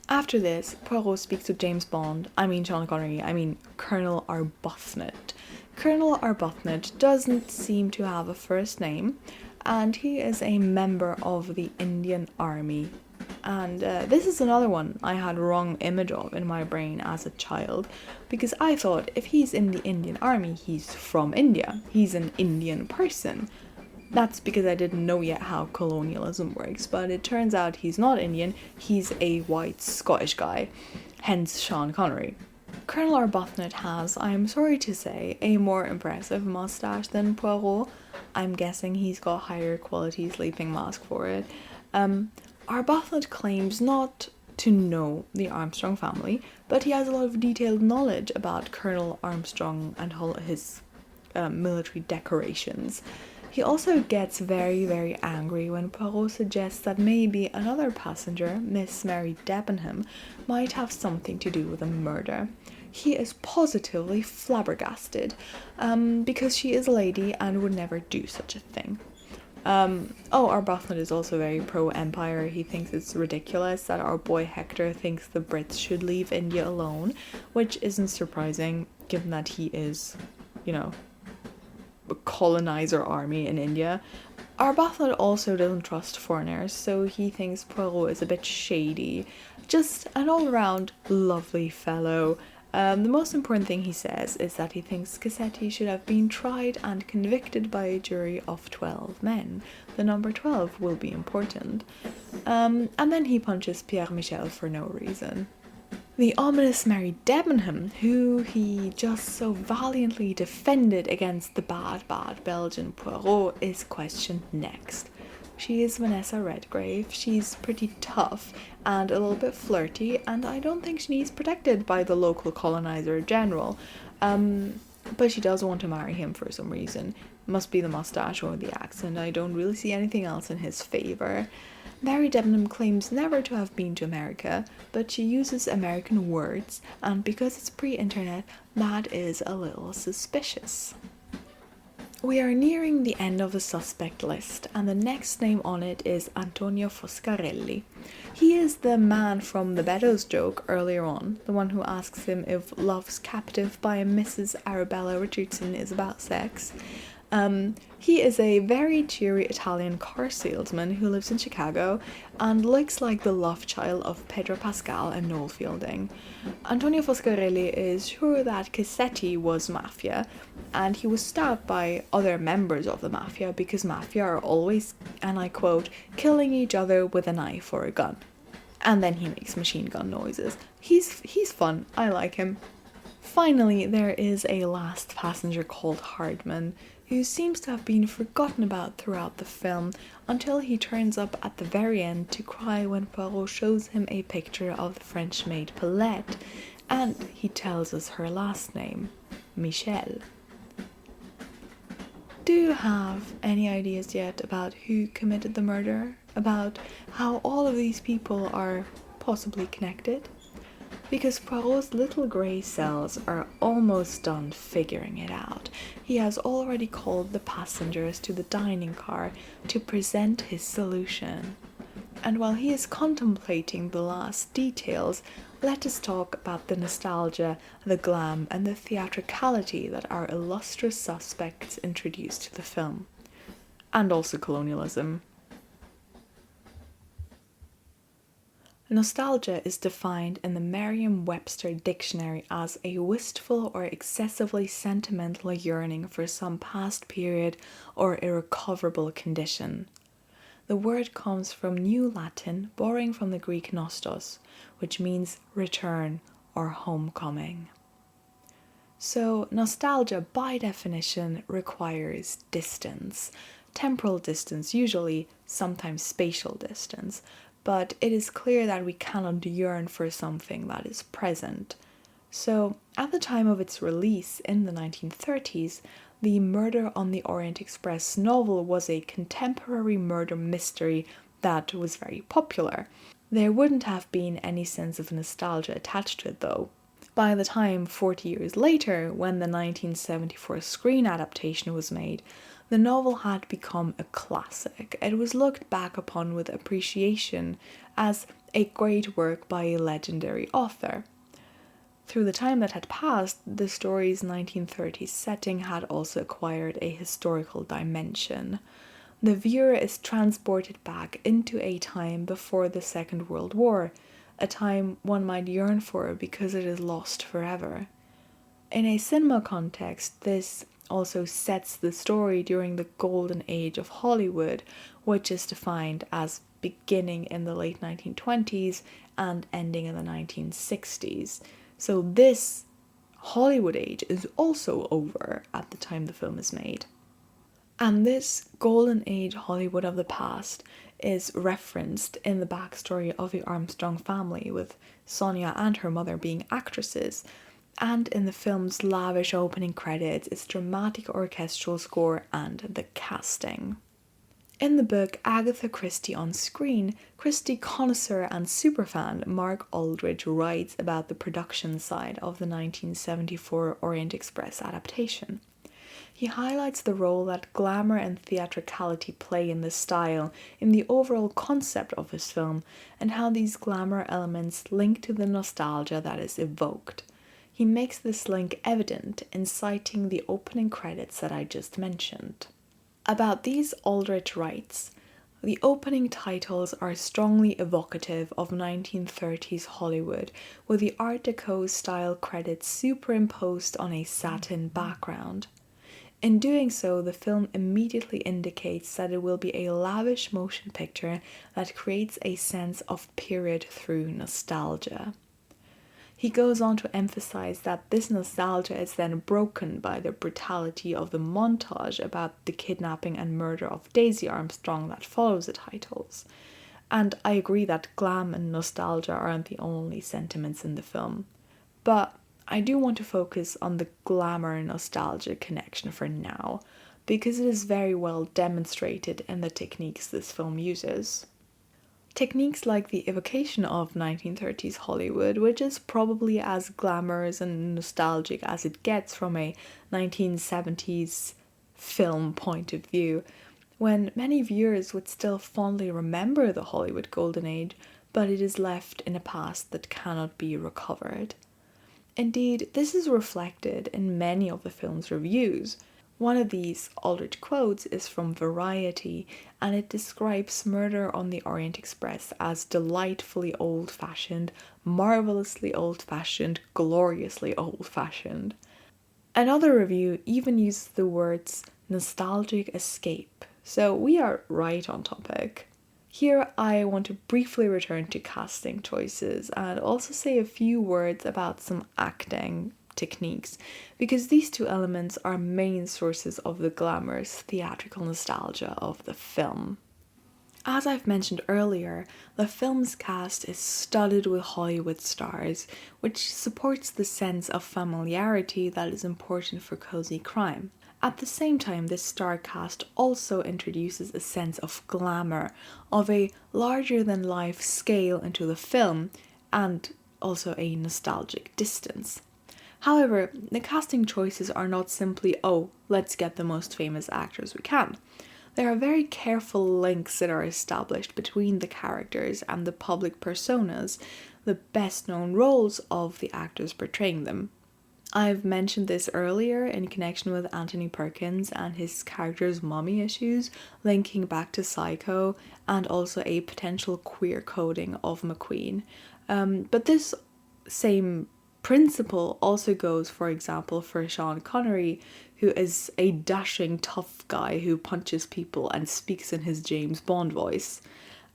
After this, Poirot speaks to Sean Connery, Colonel Arbuthnot. Colonel Arbuthnot doesn't seem to have a first name, and he is a member of the Indian Army. And this is another one I had a wrong image of in my brain as a child, because I thought if he's in the Indian Army, he's from India. He's an Indian person. That's because I didn't know yet how colonialism works, but it turns out he's not Indian, he's a white Scottish guy, hence Sean Connery. Colonel Arbuthnot has, I am sorry to say, a more impressive mustache than Poirot. I'm guessing he's got higher quality sleeping mask for it. Arbuthnot claims not to know the Armstrong family, but he has a lot of detailed knowledge about Colonel Armstrong and his military decorations. He also gets very, very angry when Poirot suggests that maybe another passenger, Miss Mary Debenham, might have something to do with a murder. He is positively flabbergasted, because she is a lady and would never do such a thing. Arbuthnot is also very pro-Empire. He thinks it's ridiculous that our boy Hector thinks the Brits should leave India alone, which isn't surprising given that he is, a colonizer army in India. Arbuthnot also doesn't trust foreigners, so he thinks Poirot is a bit shady. Just an all-around lovely fellow. The most important thing he says is that he thinks Cassetti should have been tried and convicted by a jury of 12 men. The number 12 will be important. And then he punches Pierre Michel for no reason. The ominous Mary Debenham, who he just so valiantly defended against the bad Belgian Poirot, is questioned next. She is Vanessa Redgrave. She's pretty tough and a little bit flirty, and I don't think she needs protected by the local colonizer general. But she does want to marry him for some reason. Must be the mustache or the accent. I don't really see anything else in his favour. Mary Debenham claims never to have been to America, but she uses American words, and because it's pre-internet, that is a little suspicious. We are nearing the end of the suspect list, and the next name on it is Antonio Foscarelli. He is the man from the Beddoes joke earlier on, the one who asks him if Love's Captive by Mrs. Arabella Richardson is about sex. He is a very cheery Italian car salesman who lives in Chicago and looks like the love child of Pedro Pascal and Noel Fielding. Antonio Foscarelli is sure that Cassetti was mafia, and he was stabbed by other members of the mafia because mafia are always, and I quote, killing each other with a knife or a gun. And then he makes machine gun noises. He's fun. I like him. Finally, there is a last passenger called Hardman, who seems to have been forgotten about throughout the film until he turns up at the very end to cry when Poirot shows him a picture of the French maid Paulette, and he tells us her last name, Michel. Do you have any ideas yet about who committed the murder? About how all of these people are possibly connected? Because Poirot's little grey cells are almost done figuring it out. He has already called the passengers to the dining car to present his solution. And while he is contemplating the last details, let us talk about the nostalgia, the glam, and the theatricality that our illustrious suspects introduced to the film. And also colonialism. Nostalgia is defined in the Merriam-Webster dictionary as a wistful or excessively sentimental yearning for some past period or irrecoverable condition. The word comes from New Latin, borrowing from the Greek nostos, which means return or homecoming. So, nostalgia by definition requires distance, temporal distance usually, sometimes spatial distance, but it is clear that we cannot yearn for something that is present. So, at the time of its release in the 1930s, the Murder on the Orient Express novel was a contemporary murder mystery that was very popular. There wouldn't have been any sense of nostalgia attached to it though. By the time, 40 years later, when the 1974 screen adaptation was made, the novel had become a classic. It was looked back upon with appreciation as a great work by a legendary author. Through the time that had passed, the story's 1930s setting had also acquired a historical dimension. The viewer is transported back into a time before the Second World War, a time one might yearn for because it is lost forever. In a cinema context, this also sets the story during the golden age of Hollywood, which is defined as beginning in the late 1920s and ending in the 1960s. So this Hollywood age is also over at the time the film is made. And this golden age Hollywood of the past is referenced in the backstory of the Armstrong family, with Sonia and her mother being actresses, and in the film's lavish opening credits, its dramatic orchestral score, and the casting. In the book Agatha Christie on Screen, Christie connoisseur and superfan Mark Aldridge writes about the production side of the 1974 Orient Express adaptation. He highlights the role that glamour and theatricality play in the style, in the overall concept of his film, and how these glamour elements link to the nostalgia that is evoked. He makes this link evident in citing the opening credits that I just mentioned. About these, Aldrich writes, "The opening titles are strongly evocative of 1930s Hollywood, with the Art Deco style credits superimposed on a satin background. In doing so, the film immediately indicates that it will be a lavish motion picture that creates a sense of period through nostalgia." He goes on to emphasize that this nostalgia is then broken by the brutality of the montage about the kidnapping and murder of Daisy Armstrong that follows the titles. And I agree that glam and nostalgia aren't the only sentiments in the film. But I do want to focus on the glamour and nostalgia connection for now, because it is very well demonstrated in the techniques this film uses. Techniques like the evocation of 1930s Hollywood, which is probably as glamorous and nostalgic as it gets from a 1970s film point of view, when many viewers would still fondly remember the Hollywood Golden Age, but it is left in a past that cannot be recovered. Indeed, this is reflected in many of the film's reviews. One of these Aldrich quotes is from Variety, and it describes Murder on the Orient Express as delightfully old-fashioned, marvelously old-fashioned, gloriously old-fashioned. Another review even uses the words nostalgic escape, so we are right on topic. Here I want to briefly return to casting choices and also say a few words about some acting techniques, because these two elements are main sources of the glamorous theatrical nostalgia of the film. As I've mentioned earlier, the film's cast is studded with Hollywood stars, which supports the sense of familiarity that is important for Cosy Crime. At the same time, this star cast also introduces a sense of glamour, of a larger-than-life scale into the film, and also a nostalgic distance. However, the casting choices are not simply, oh, let's get the most famous actors we can. There are very careful links that are established between the characters and the public personas, the best known roles of the actors portraying them. I've mentioned this earlier in connection with Anthony Perkins and his character's mommy issues, linking back to Psycho and also a potential queer coding of McQueen. But this same principle also goes, for example, for Sean Connery, who is a dashing, tough guy who punches people and speaks in his James Bond voice.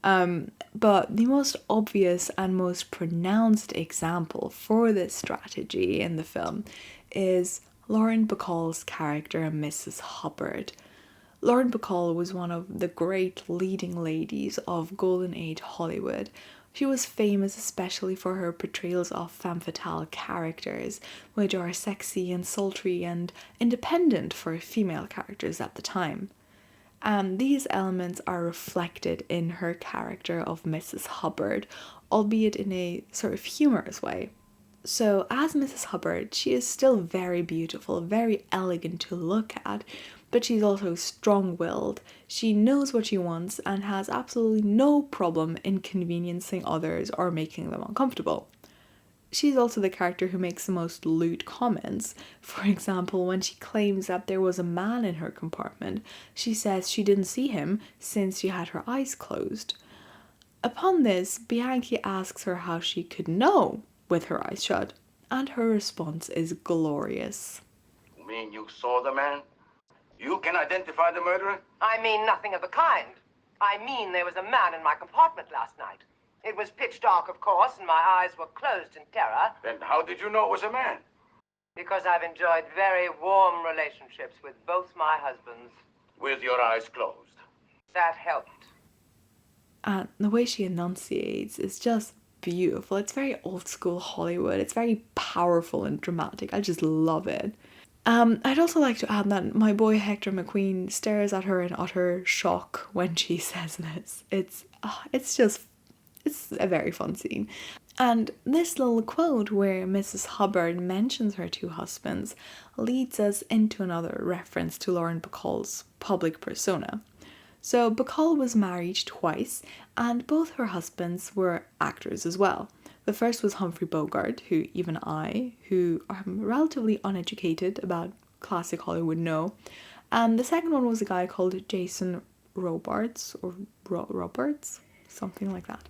But the most obvious and most pronounced example for this strategy in the film is Lauren Bacall's character, Mrs. Hubbard. Lauren Bacall was one of the great leading ladies of Golden Age Hollywood. She was famous especially for her portrayals of femme fatale characters, which are sexy and sultry and independent for female characters at the time. And these elements are reflected in her character of Mrs. Hubbard, albeit in a sort of humorous way. So, as Mrs. Hubbard, she is still very beautiful, very elegant to look at, but she's also strong-willed. She knows what she wants and has absolutely no problem inconveniencing others or making them uncomfortable. She's also the character who makes the most lewd comments. For example, when she claims that there was a man in her compartment, she says she didn't see him since she had her eyes closed. Upon this, Bianchi asks her how she could know with her eyes shut, and her response is glorious. You mean you saw the man? You can identify the murderer? I mean nothing of the kind. I mean there was a man in my compartment last night. It was pitch dark, of course, and my eyes were closed in terror. Then how did you know it was a man? Because I've enjoyed very warm relationships with both my husbands. With your eyes closed. That helped. And the way she enunciates is just beautiful. It's very old school Hollywood. It's very powerful and dramatic. I just love it. I'd also like to add that my boy Hector McQueen stares at her in utter shock when she says this. It's a very fun scene. And this little quote where Mrs. Hubbard mentions her two husbands leads us into another reference to Lauren Bacall's public persona. So Bacall was married twice, and both her husbands were actors as well. The first was Humphrey Bogart, who even I, who am relatively uneducated about classic Hollywood, know. And the second one was a guy called Jason Robards, or Roberts, something like that.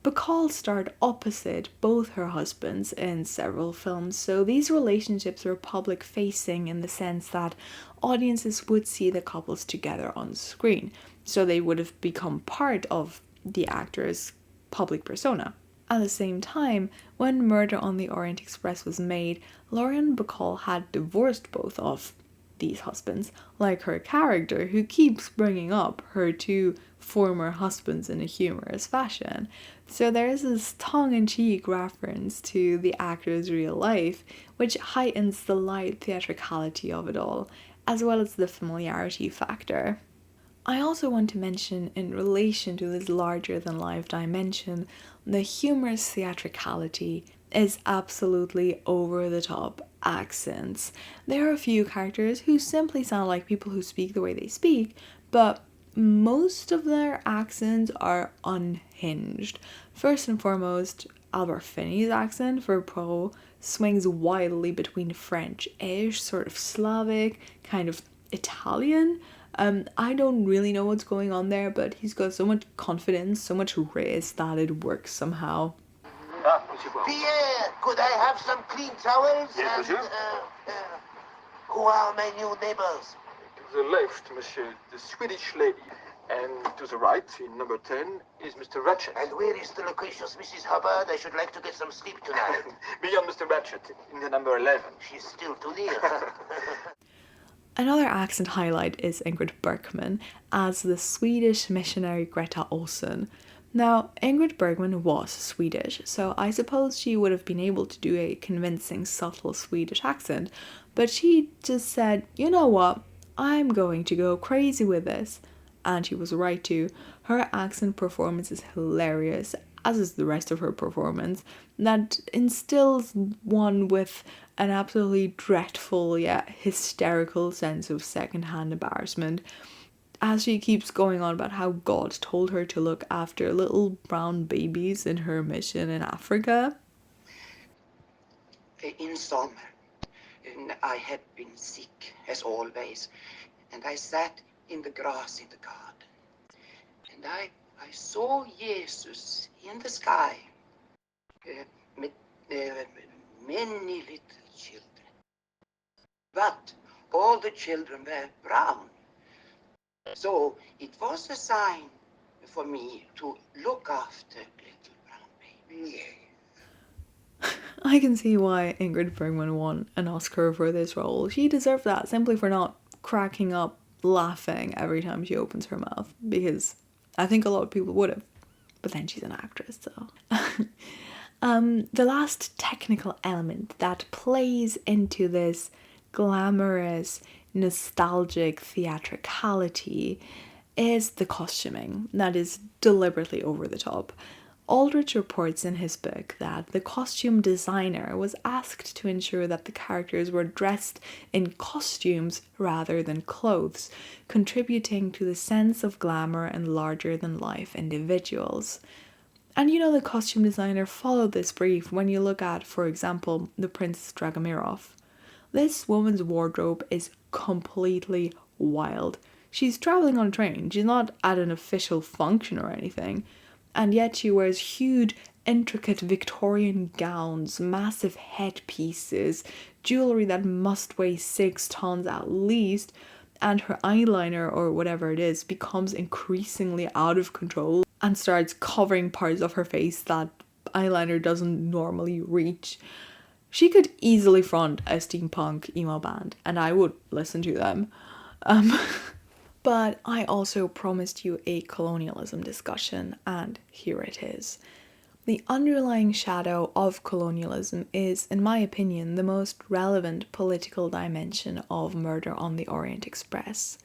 Bacall starred opposite both her husbands in several films, so these relationships were public-facing in the sense that audiences would see the couples together on screen, so they would have become part of the actor's public persona. At the same time, when Murder on the Orient Express was made, Lauren Bacall had divorced both of these husbands, like her character, who keeps bringing up her two former husbands in a humorous fashion. So there is this tongue-in-cheek reference to the actor's real life, which heightens the light theatricality of it all, as well as the familiarity factor. I also want to mention, in relation to this larger-than-life dimension, the humorous theatricality is absolutely over-the-top accents. There are a few characters who simply sound like people who speak the way they speak, but most of their accents are unhinged. First and foremost, Albert Finney's accent for Poe swings wildly between French-ish, sort of Slavic, kind of Italian. I don't really know what's going on there, but he's got so much confidence, so much race that it works somehow. Pierre, could I have some clean towels? Yes, monsieur. Who are my new neighbors? To the left, monsieur, the Swedish lady. And to the right, in number 10, is Mr. Ratchet. And where is the loquacious Mrs. Hubbard? I should like to get some sleep tonight. Beyond Mr. Ratchet, in the number 11. She's still too near. Another accent highlight is Ingrid Bergman as the Swedish missionary Greta Olsen. Now, Ingrid Bergman was Swedish, so I suppose she would have been able to do a convincing, subtle Swedish accent, but she just said, you know what, I'm going to go crazy with this. And she was right to. Her accent performance is hilarious, as is the rest of her performance, that instills one with an absolutely dreadful yet hysterical sense of secondhand embarrassment, as she keeps going on about how God told her to look after little brown babies in her mission in Africa. in summer. I had been sick, as always, and I sat in the grass in the garden. And I saw Jesus in the sky, with many little children. But all the children were brown. So it was a sign for me to look after little brown babies. I can see why Ingrid Bergman won an Oscar for this role. She deserved that simply for not cracking up laughing every time she opens her mouth, because I think a lot of people would have. But then she's an actress, so. The last technical element that plays into this glamorous, nostalgic theatricality is the costuming that is deliberately over the top. Aldridge reports in his book that the costume designer was asked to ensure that the characters were dressed in costumes rather than clothes, contributing to the sense of glamour and larger-than-life individuals. And the costume designer followed this brief when you look at, for example, the Princess Dragomirov. This woman's wardrobe is completely wild. She's traveling on a train. She's not at an official function or anything. And yet she wears huge, intricate Victorian gowns, massive headpieces, jewellery that must weigh 6 tons at least, and her eyeliner, or whatever it is, becomes increasingly out of control and starts covering parts of her face that eyeliner doesn't normally reach. She could easily front a steampunk emo band, and I would listen to them. But I also promised you a colonialism discussion, and here it is. The underlying shadow of colonialism is, in my opinion, the most relevant political dimension of Murder on the Orient Express.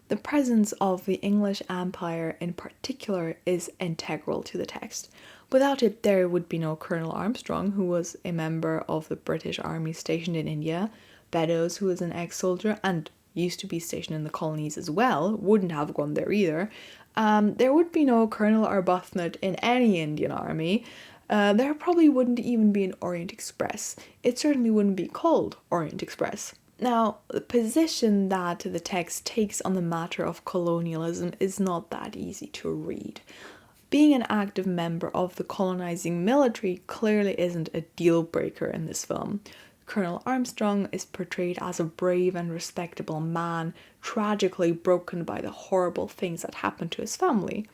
The presence of the English Empire in particular is integral to the text. Without it, there would be no Colonel Armstrong, who was a member of the British Army stationed in India, Beddoes, who was an ex-soldier and used to be stationed in the colonies as well, wouldn't have gone there either. There would be no Colonel Arbuthnot in any Indian army. There probably wouldn't even be an Orient Express. It certainly wouldn't be called Orient Express. Now, the position that the text takes on the matter of colonialism is not that easy to read. Being an active member of the colonizing military clearly isn't a deal breaker in this film. Colonel Armstrong is portrayed as a brave and respectable man, tragically broken by the horrible things that happened to his family.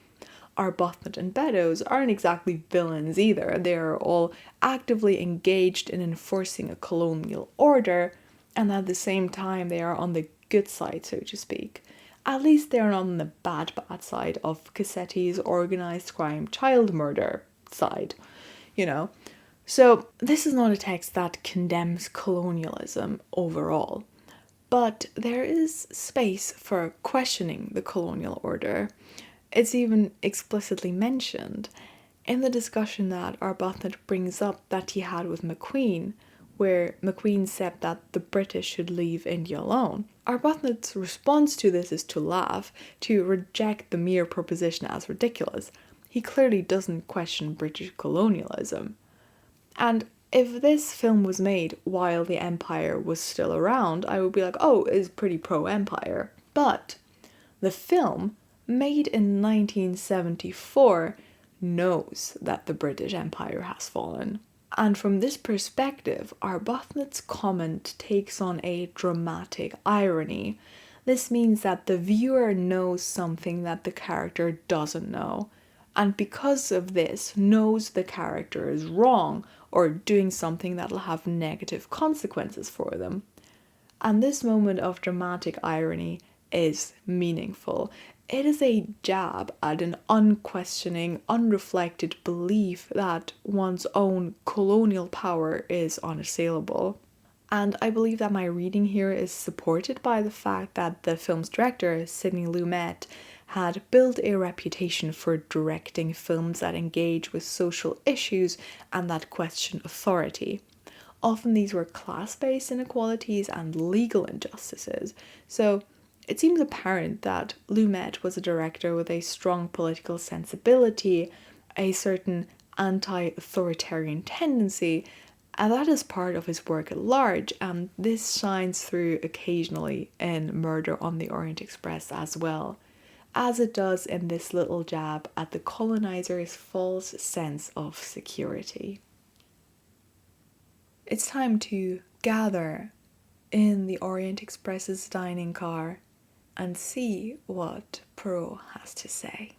Arbuthnot and Beddoes aren't exactly villains either. They are all actively engaged in enforcing a colonial order, and at the same time they are on the good side, so to speak. At least they are not on the bad side of Cassetti's organised crime child murder side, So this is not a text that condemns colonialism overall, but there is space for questioning the colonial order. It's even explicitly mentioned in the discussion that Arbuthnot brings up that he had with Macqueen, where Macqueen said that the British should leave India alone. Arbuthnot's response to this is to laugh, to reject the mere proposition as ridiculous. He clearly doesn't question British colonialism. And if this film was made while the Empire was still around, I would be like, oh, it's pretty pro-Empire. But the film, made in 1974, knows that the British Empire has fallen. And from this perspective, Arbuthnot's comment takes on a dramatic irony. This means that the viewer knows something that the character doesn't know, and because of this, knows the character is wrong or doing something that'll have negative consequences for them. And this moment of dramatic irony is meaningful. It is a jab at an unquestioning, unreflected belief that one's own colonial power is unassailable. And I believe that my reading here is supported by the fact that the film's director, Sidney Lumet, had built a reputation for directing films that engage with social issues and that question authority. Often these were class-based inequalities and legal injustices, so it seems apparent that Lumet was a director with a strong political sensibility, a certain anti-authoritarian tendency, And that is part of his work at large, and this shines through occasionally in Murder on the Orient Express as well, as it does in this little jab at the colonizers' false sense of security. It's time to gather in the Orient Express's dining car and see what Poirot has to say.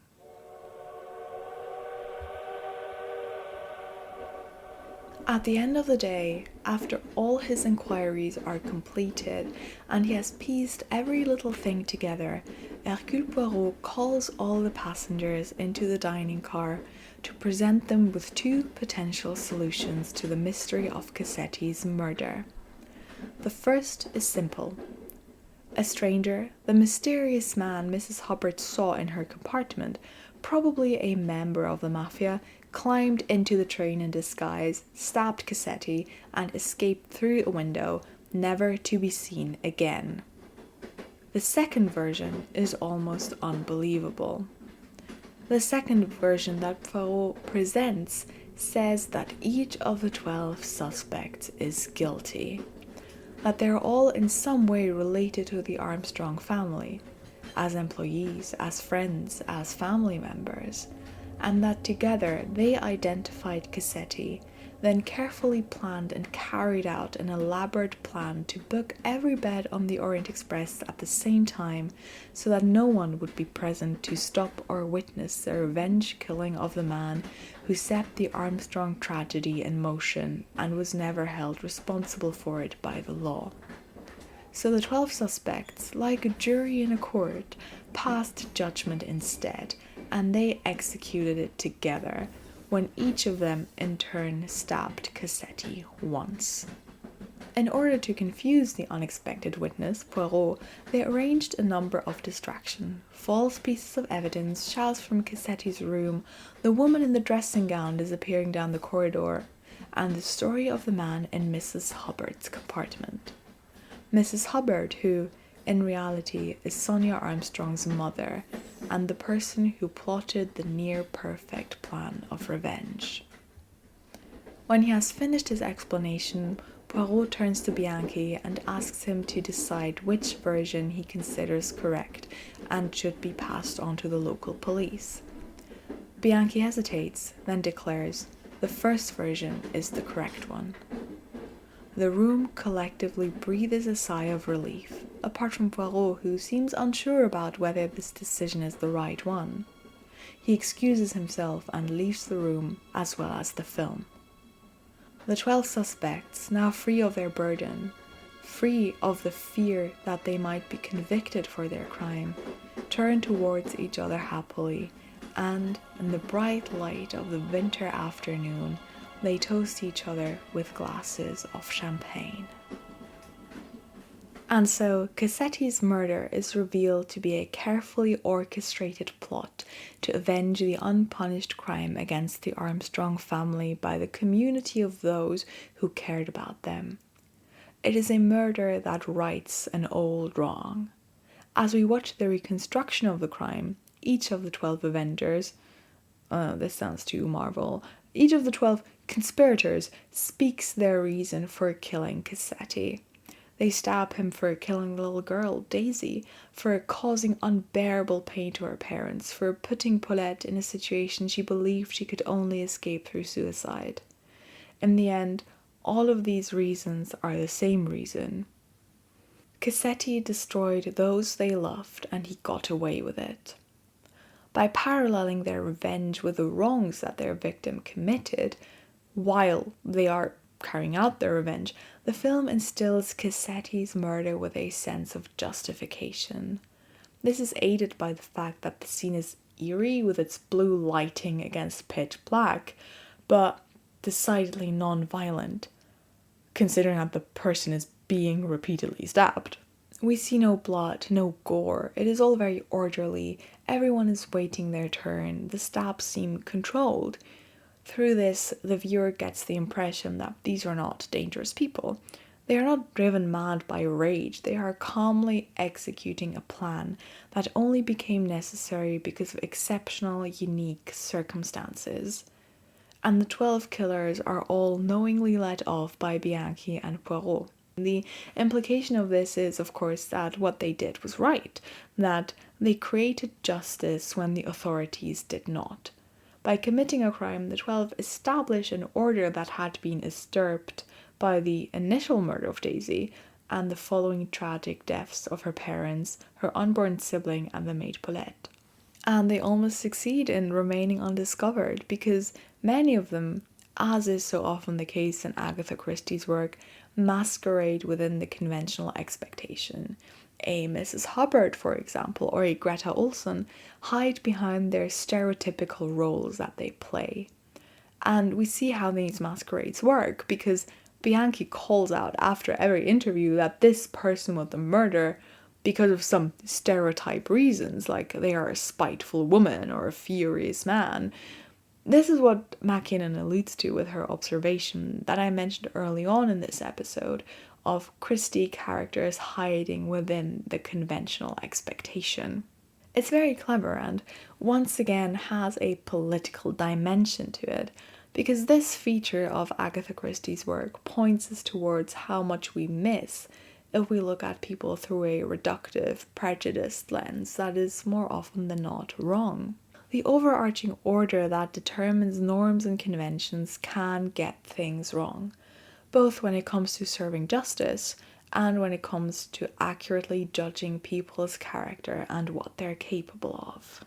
At the end of the day, after all his inquiries are completed and he has pieced every little thing together, Hercule Poirot calls all the passengers into the dining car to present them with two potential solutions to the mystery of Cassetti's murder. The first is simple. A stranger, the mysterious man Mrs. Hubbard saw in her compartment, probably a member of the mafia, climbed into the train in disguise, stabbed Cassetti, and escaped through a window, never to be seen again. The second version is almost unbelievable. The second version that Poirot presents says that each of the 12 suspects is guilty, that they're all in some way related to the Armstrong family, as employees, as friends, as family members, and that together they identified Cassetti, then carefully planned and carried out an elaborate plan to book every bed on the Orient Express at the same time so that no one would be present to stop or witness the revenge killing of the man who set the Armstrong tragedy in motion and was never held responsible for it by the law. So the 12 suspects, like a jury in a court, passed judgment instead, and they executed it together, when each of them in turn stabbed Cassetti once. In order to confuse the unexpected witness, Poirot, they arranged a number of distractions, false pieces of evidence, shouts from Cassetti's room, the woman in the dressing gown disappearing down the corridor, and the story of the man in Mrs. Hubbard's compartment. Mrs. Hubbard, who, in reality, is Sonia Armstrong's mother, and the person who plotted the near-perfect plan of revenge. When he has finished his explanation, Poirot turns to Bianchi and asks him to decide which version he considers correct and should be passed on to the local police. Bianchi hesitates, then declares the first version is the correct one. The room collectively breathes a sigh of relief, apart from Poirot, who seems unsure about whether this decision is the right one. He excuses himself and leaves the room, as well as the film. The 12 suspects, now free of their burden, free of the fear that they might be convicted for their crime, turn towards each other happily, and, in the bright light of the winter afternoon, they toast each other with glasses of champagne. And so, Cassetti's murder is revealed to be a carefully orchestrated plot to avenge the unpunished crime against the Armstrong family by the community of those who cared about them. It is a murder that rights an old wrong. As we watch the reconstruction of the crime, each of the 12 avengers, this sounds too Marvel, each of the 12 conspirators speaks their reason for killing Cassetti. They stab him for killing the little girl, Daisy, for causing unbearable pain to her parents, for putting Paulette in a situation she believed she could only escape through suicide. In the end, all of these reasons are the same reason. Cassetti destroyed those they loved, and he got away with it. By paralleling their revenge with the wrongs that their victim committed, while they are carrying out their revenge, the film instills Cassetti's murder with a sense of justification. This is aided by the fact that the scene is eerie with its blue lighting against pitch black, but decidedly non-violent, considering that the person is being repeatedly stabbed. We see no blood, no gore. It is all very orderly. Everyone is waiting their turn. The stabs seem controlled. Through this, the viewer gets the impression that these are not dangerous people. They are not driven mad by rage. They are calmly executing a plan that only became necessary because of exceptional, unique circumstances. and the 12 killers are all knowingly let off by Bianchi and Poirot. The implication of this is, of course, that what they did was right, that they created justice when the authorities did not. By committing a crime, the 12 establish an order that had been usurped by the initial murder of Daisy and the following tragic deaths of her parents, her unborn sibling, and the maid Paulette. And they almost succeed in remaining undiscovered because many of them, as is so often the case in Agatha Christie's work, masquerade within the conventional expectation. A Mrs. Hubbard, for example, or a Greta Olson hide behind their stereotypical roles that they play. And we see how these masquerades work because Bianchi calls out after every interview that this person was the murderer because of some stereotype reasons, like they are a spiteful woman or a furious man. This is what Makinen alludes to with her observation that I mentioned early on in this episode of Christie characters hiding within the conventional expectation. It's very clever and once again has a political dimension to it, because this feature of Agatha Christie's work points us towards how much we miss if we look at people through a reductive, prejudiced lens that is more often than not wrong. The overarching order that determines norms and conventions can get things wrong, both when it comes to serving justice and when it comes to accurately judging people's character and what they're capable of.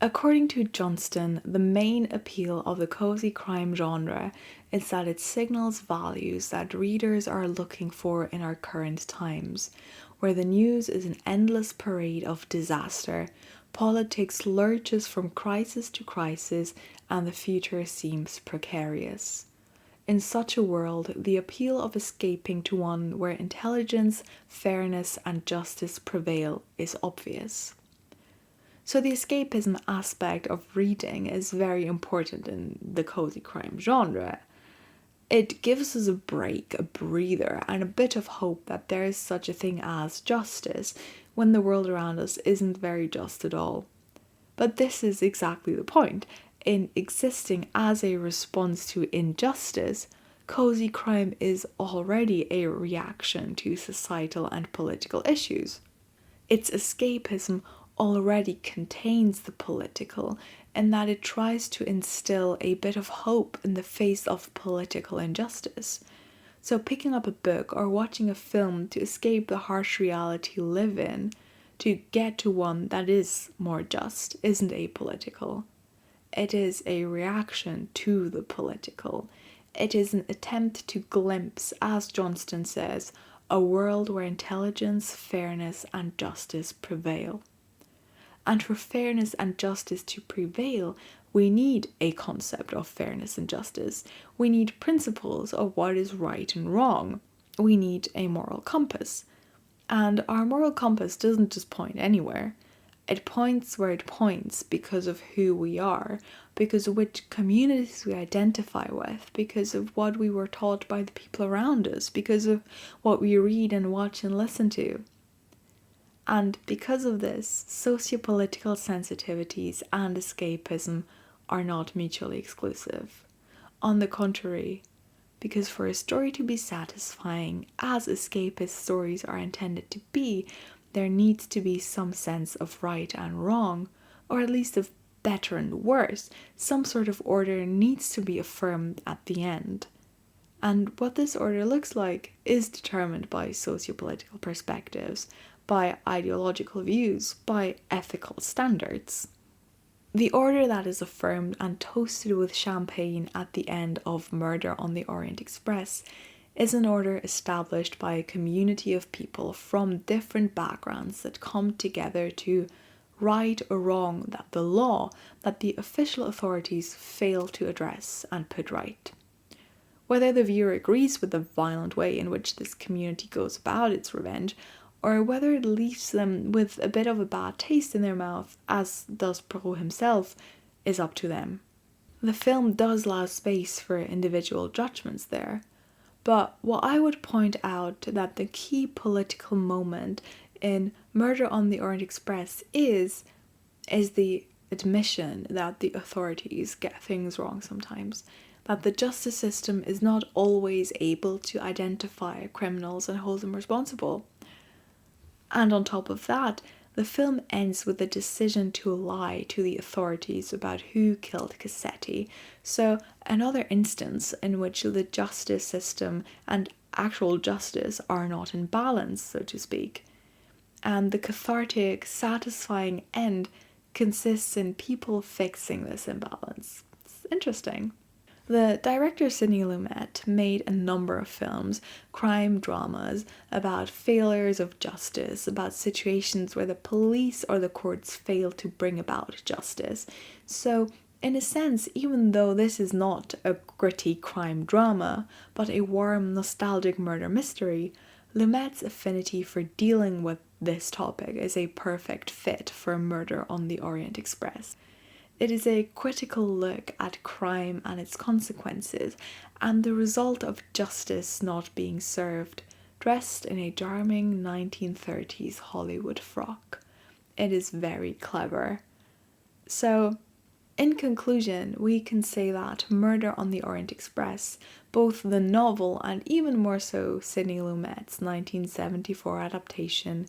According to Johnston, the main appeal of the cozy crime genre is that it signals values that readers are looking for in our current times, where the news is an endless parade of disaster, politics lurches from crisis to crisis, and the future seems precarious. In such a world, the appeal of escaping to one where intelligence, fairness, and justice prevail is obvious. So the escapism aspect of reading is very important in the cozy crime genre. It gives us a break, a breather, and a bit of hope that there is such a thing as justice when the world around us isn't very just at all. But this is exactly the point. In existing as a response to injustice, cozy crime is already a reaction to societal and political issues. Its escapism already contains the political in that it tries to instill a bit of hope in the face of political injustice. So picking up a book or watching a film to escape the harsh reality you live in, to get to one that is more just, isn't apolitical. It is a reaction to the political. It is an attempt to glimpse, as Johnston says, a world where intelligence, fairness, and justice prevail. And for fairness and justice to prevail, we need a concept of fairness and justice. We need principles of what is right and wrong. We need a moral compass. And our moral compass doesn't just point anywhere. It points where it points because of who we are, because of which communities we identify with, because of what we were taught by the people around us, because of what we read and watch and listen to. And because of this, sociopolitical sensitivities and escapism are not mutually exclusive. On the contrary, because for a story to be satisfying, as escapist stories are intended to be, there needs to be some sense of right and wrong, or at least of better and worse. Some sort of order needs to be affirmed at the end. And what this order looks like is determined by sociopolitical perspectives, by ideological views, by ethical standards. The order that is affirmed and toasted with champagne at the end of Murder on the Orient Express is an order established by a community of people from different backgrounds that come together to right or wrong that the law that the official authorities fail to address and put right. Whether the viewer agrees with the violent way in which this community goes about its revenge, or whether it leaves them with a bit of a bad taste in their mouth, as does Poirot himself, is up to them. The film does allow space for individual judgments there, but what I would point out that the key political moment in Murder on the Orient Express is the admission that the authorities get things wrong sometimes. that the justice system is not always able to identify criminals and hold them responsible. And on top of that, the film ends with the decision to lie to the authorities about who killed Cassetti. So another instance in which the justice system and actual justice are not in balance, so to speak. And the cathartic, satisfying end consists in people fixing this imbalance. It's interesting. The director Sidney Lumet made a number of films, crime dramas, about failures of justice, about situations where the police or the courts fail to bring about justice. So, in a sense, even though this is not a gritty crime drama, but a warm, nostalgic murder mystery, Lumet's affinity for dealing with this topic is a perfect fit for Murder on the Orient Express. It is a critical look at crime and its consequences, and the result of justice not being served, dressed in a charming 1930s Hollywood frock. It is very clever. So, in conclusion, we can say that Murder on the Orient Express, both the novel and even more so Sidney Lumet's 1974 adaptation,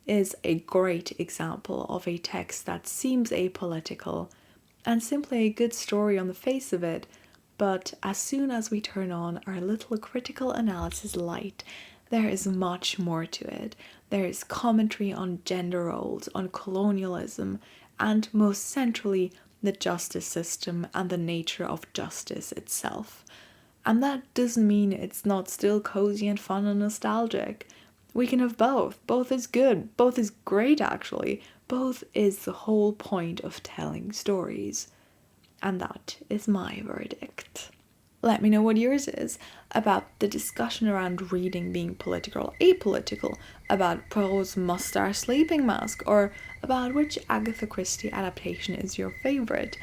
is a great example of a text that seems apolitical and simply a good story on the face of it, but as soon as we turn on our little critical analysis light, there is much more to it. There is commentary on gender roles, on colonialism, and most centrally, the justice system and the nature of justice itself. And that doesn't mean it's not still cozy and fun and nostalgic. We can have both. Both is good. Both is great, actually. Both is the whole point of telling stories. And that is my verdict. Let me know what yours is about the discussion around reading being political or apolitical, about Poirot's mustache sleeping mask, or about which Agatha Christie adaptation is your favourite.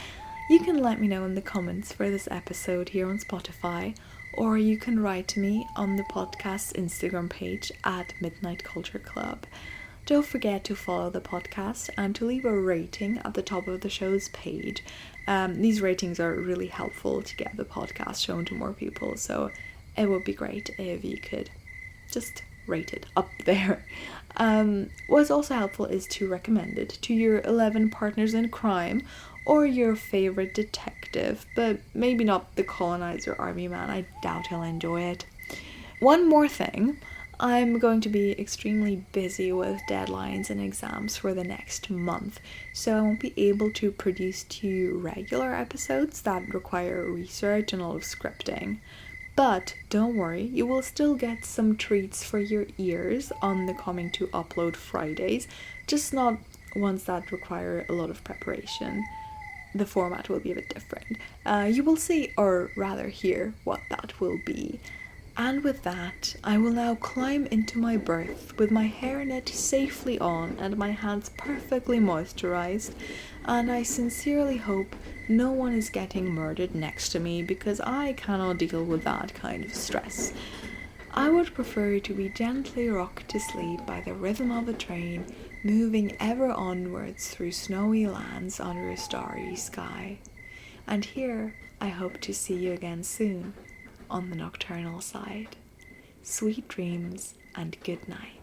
You can let me know in the comments for this episode here on Spotify, or you can write to me on the podcast's Instagram page at Midnight Culture Club. Don't forget to follow the podcast and to leave a rating at the top of the show's page. These ratings are really helpful to get the podcast shown to more people, so it would be great if you could just rate it up there. What's also helpful is to recommend it to your 11 partners in crime or your favorite detective, but maybe not the colonizer army man. I doubt he'll enjoy it. One more thing. I'm going to be extremely busy with deadlines and exams for the next month, so I won't be able to produce 2 regular episodes that require research and a lot of scripting. But don't worry, you will still get some treats for your ears on the coming to upload Fridays, just not ones that require a lot of preparation. The format will be a bit different. You will see, or rather hear, what that will be. And with that, I will now climb into my berth with my hairnet safely on and my hands perfectly moisturized, and I sincerely hope no one is getting murdered next to me because I cannot deal with that kind of stress. I would prefer to be gently rocked to sleep by the rhythm of a train moving ever onwards through snowy lands under a starry sky. And here I hope to see you again soon on the nocturnal side. Sweet dreams and good night.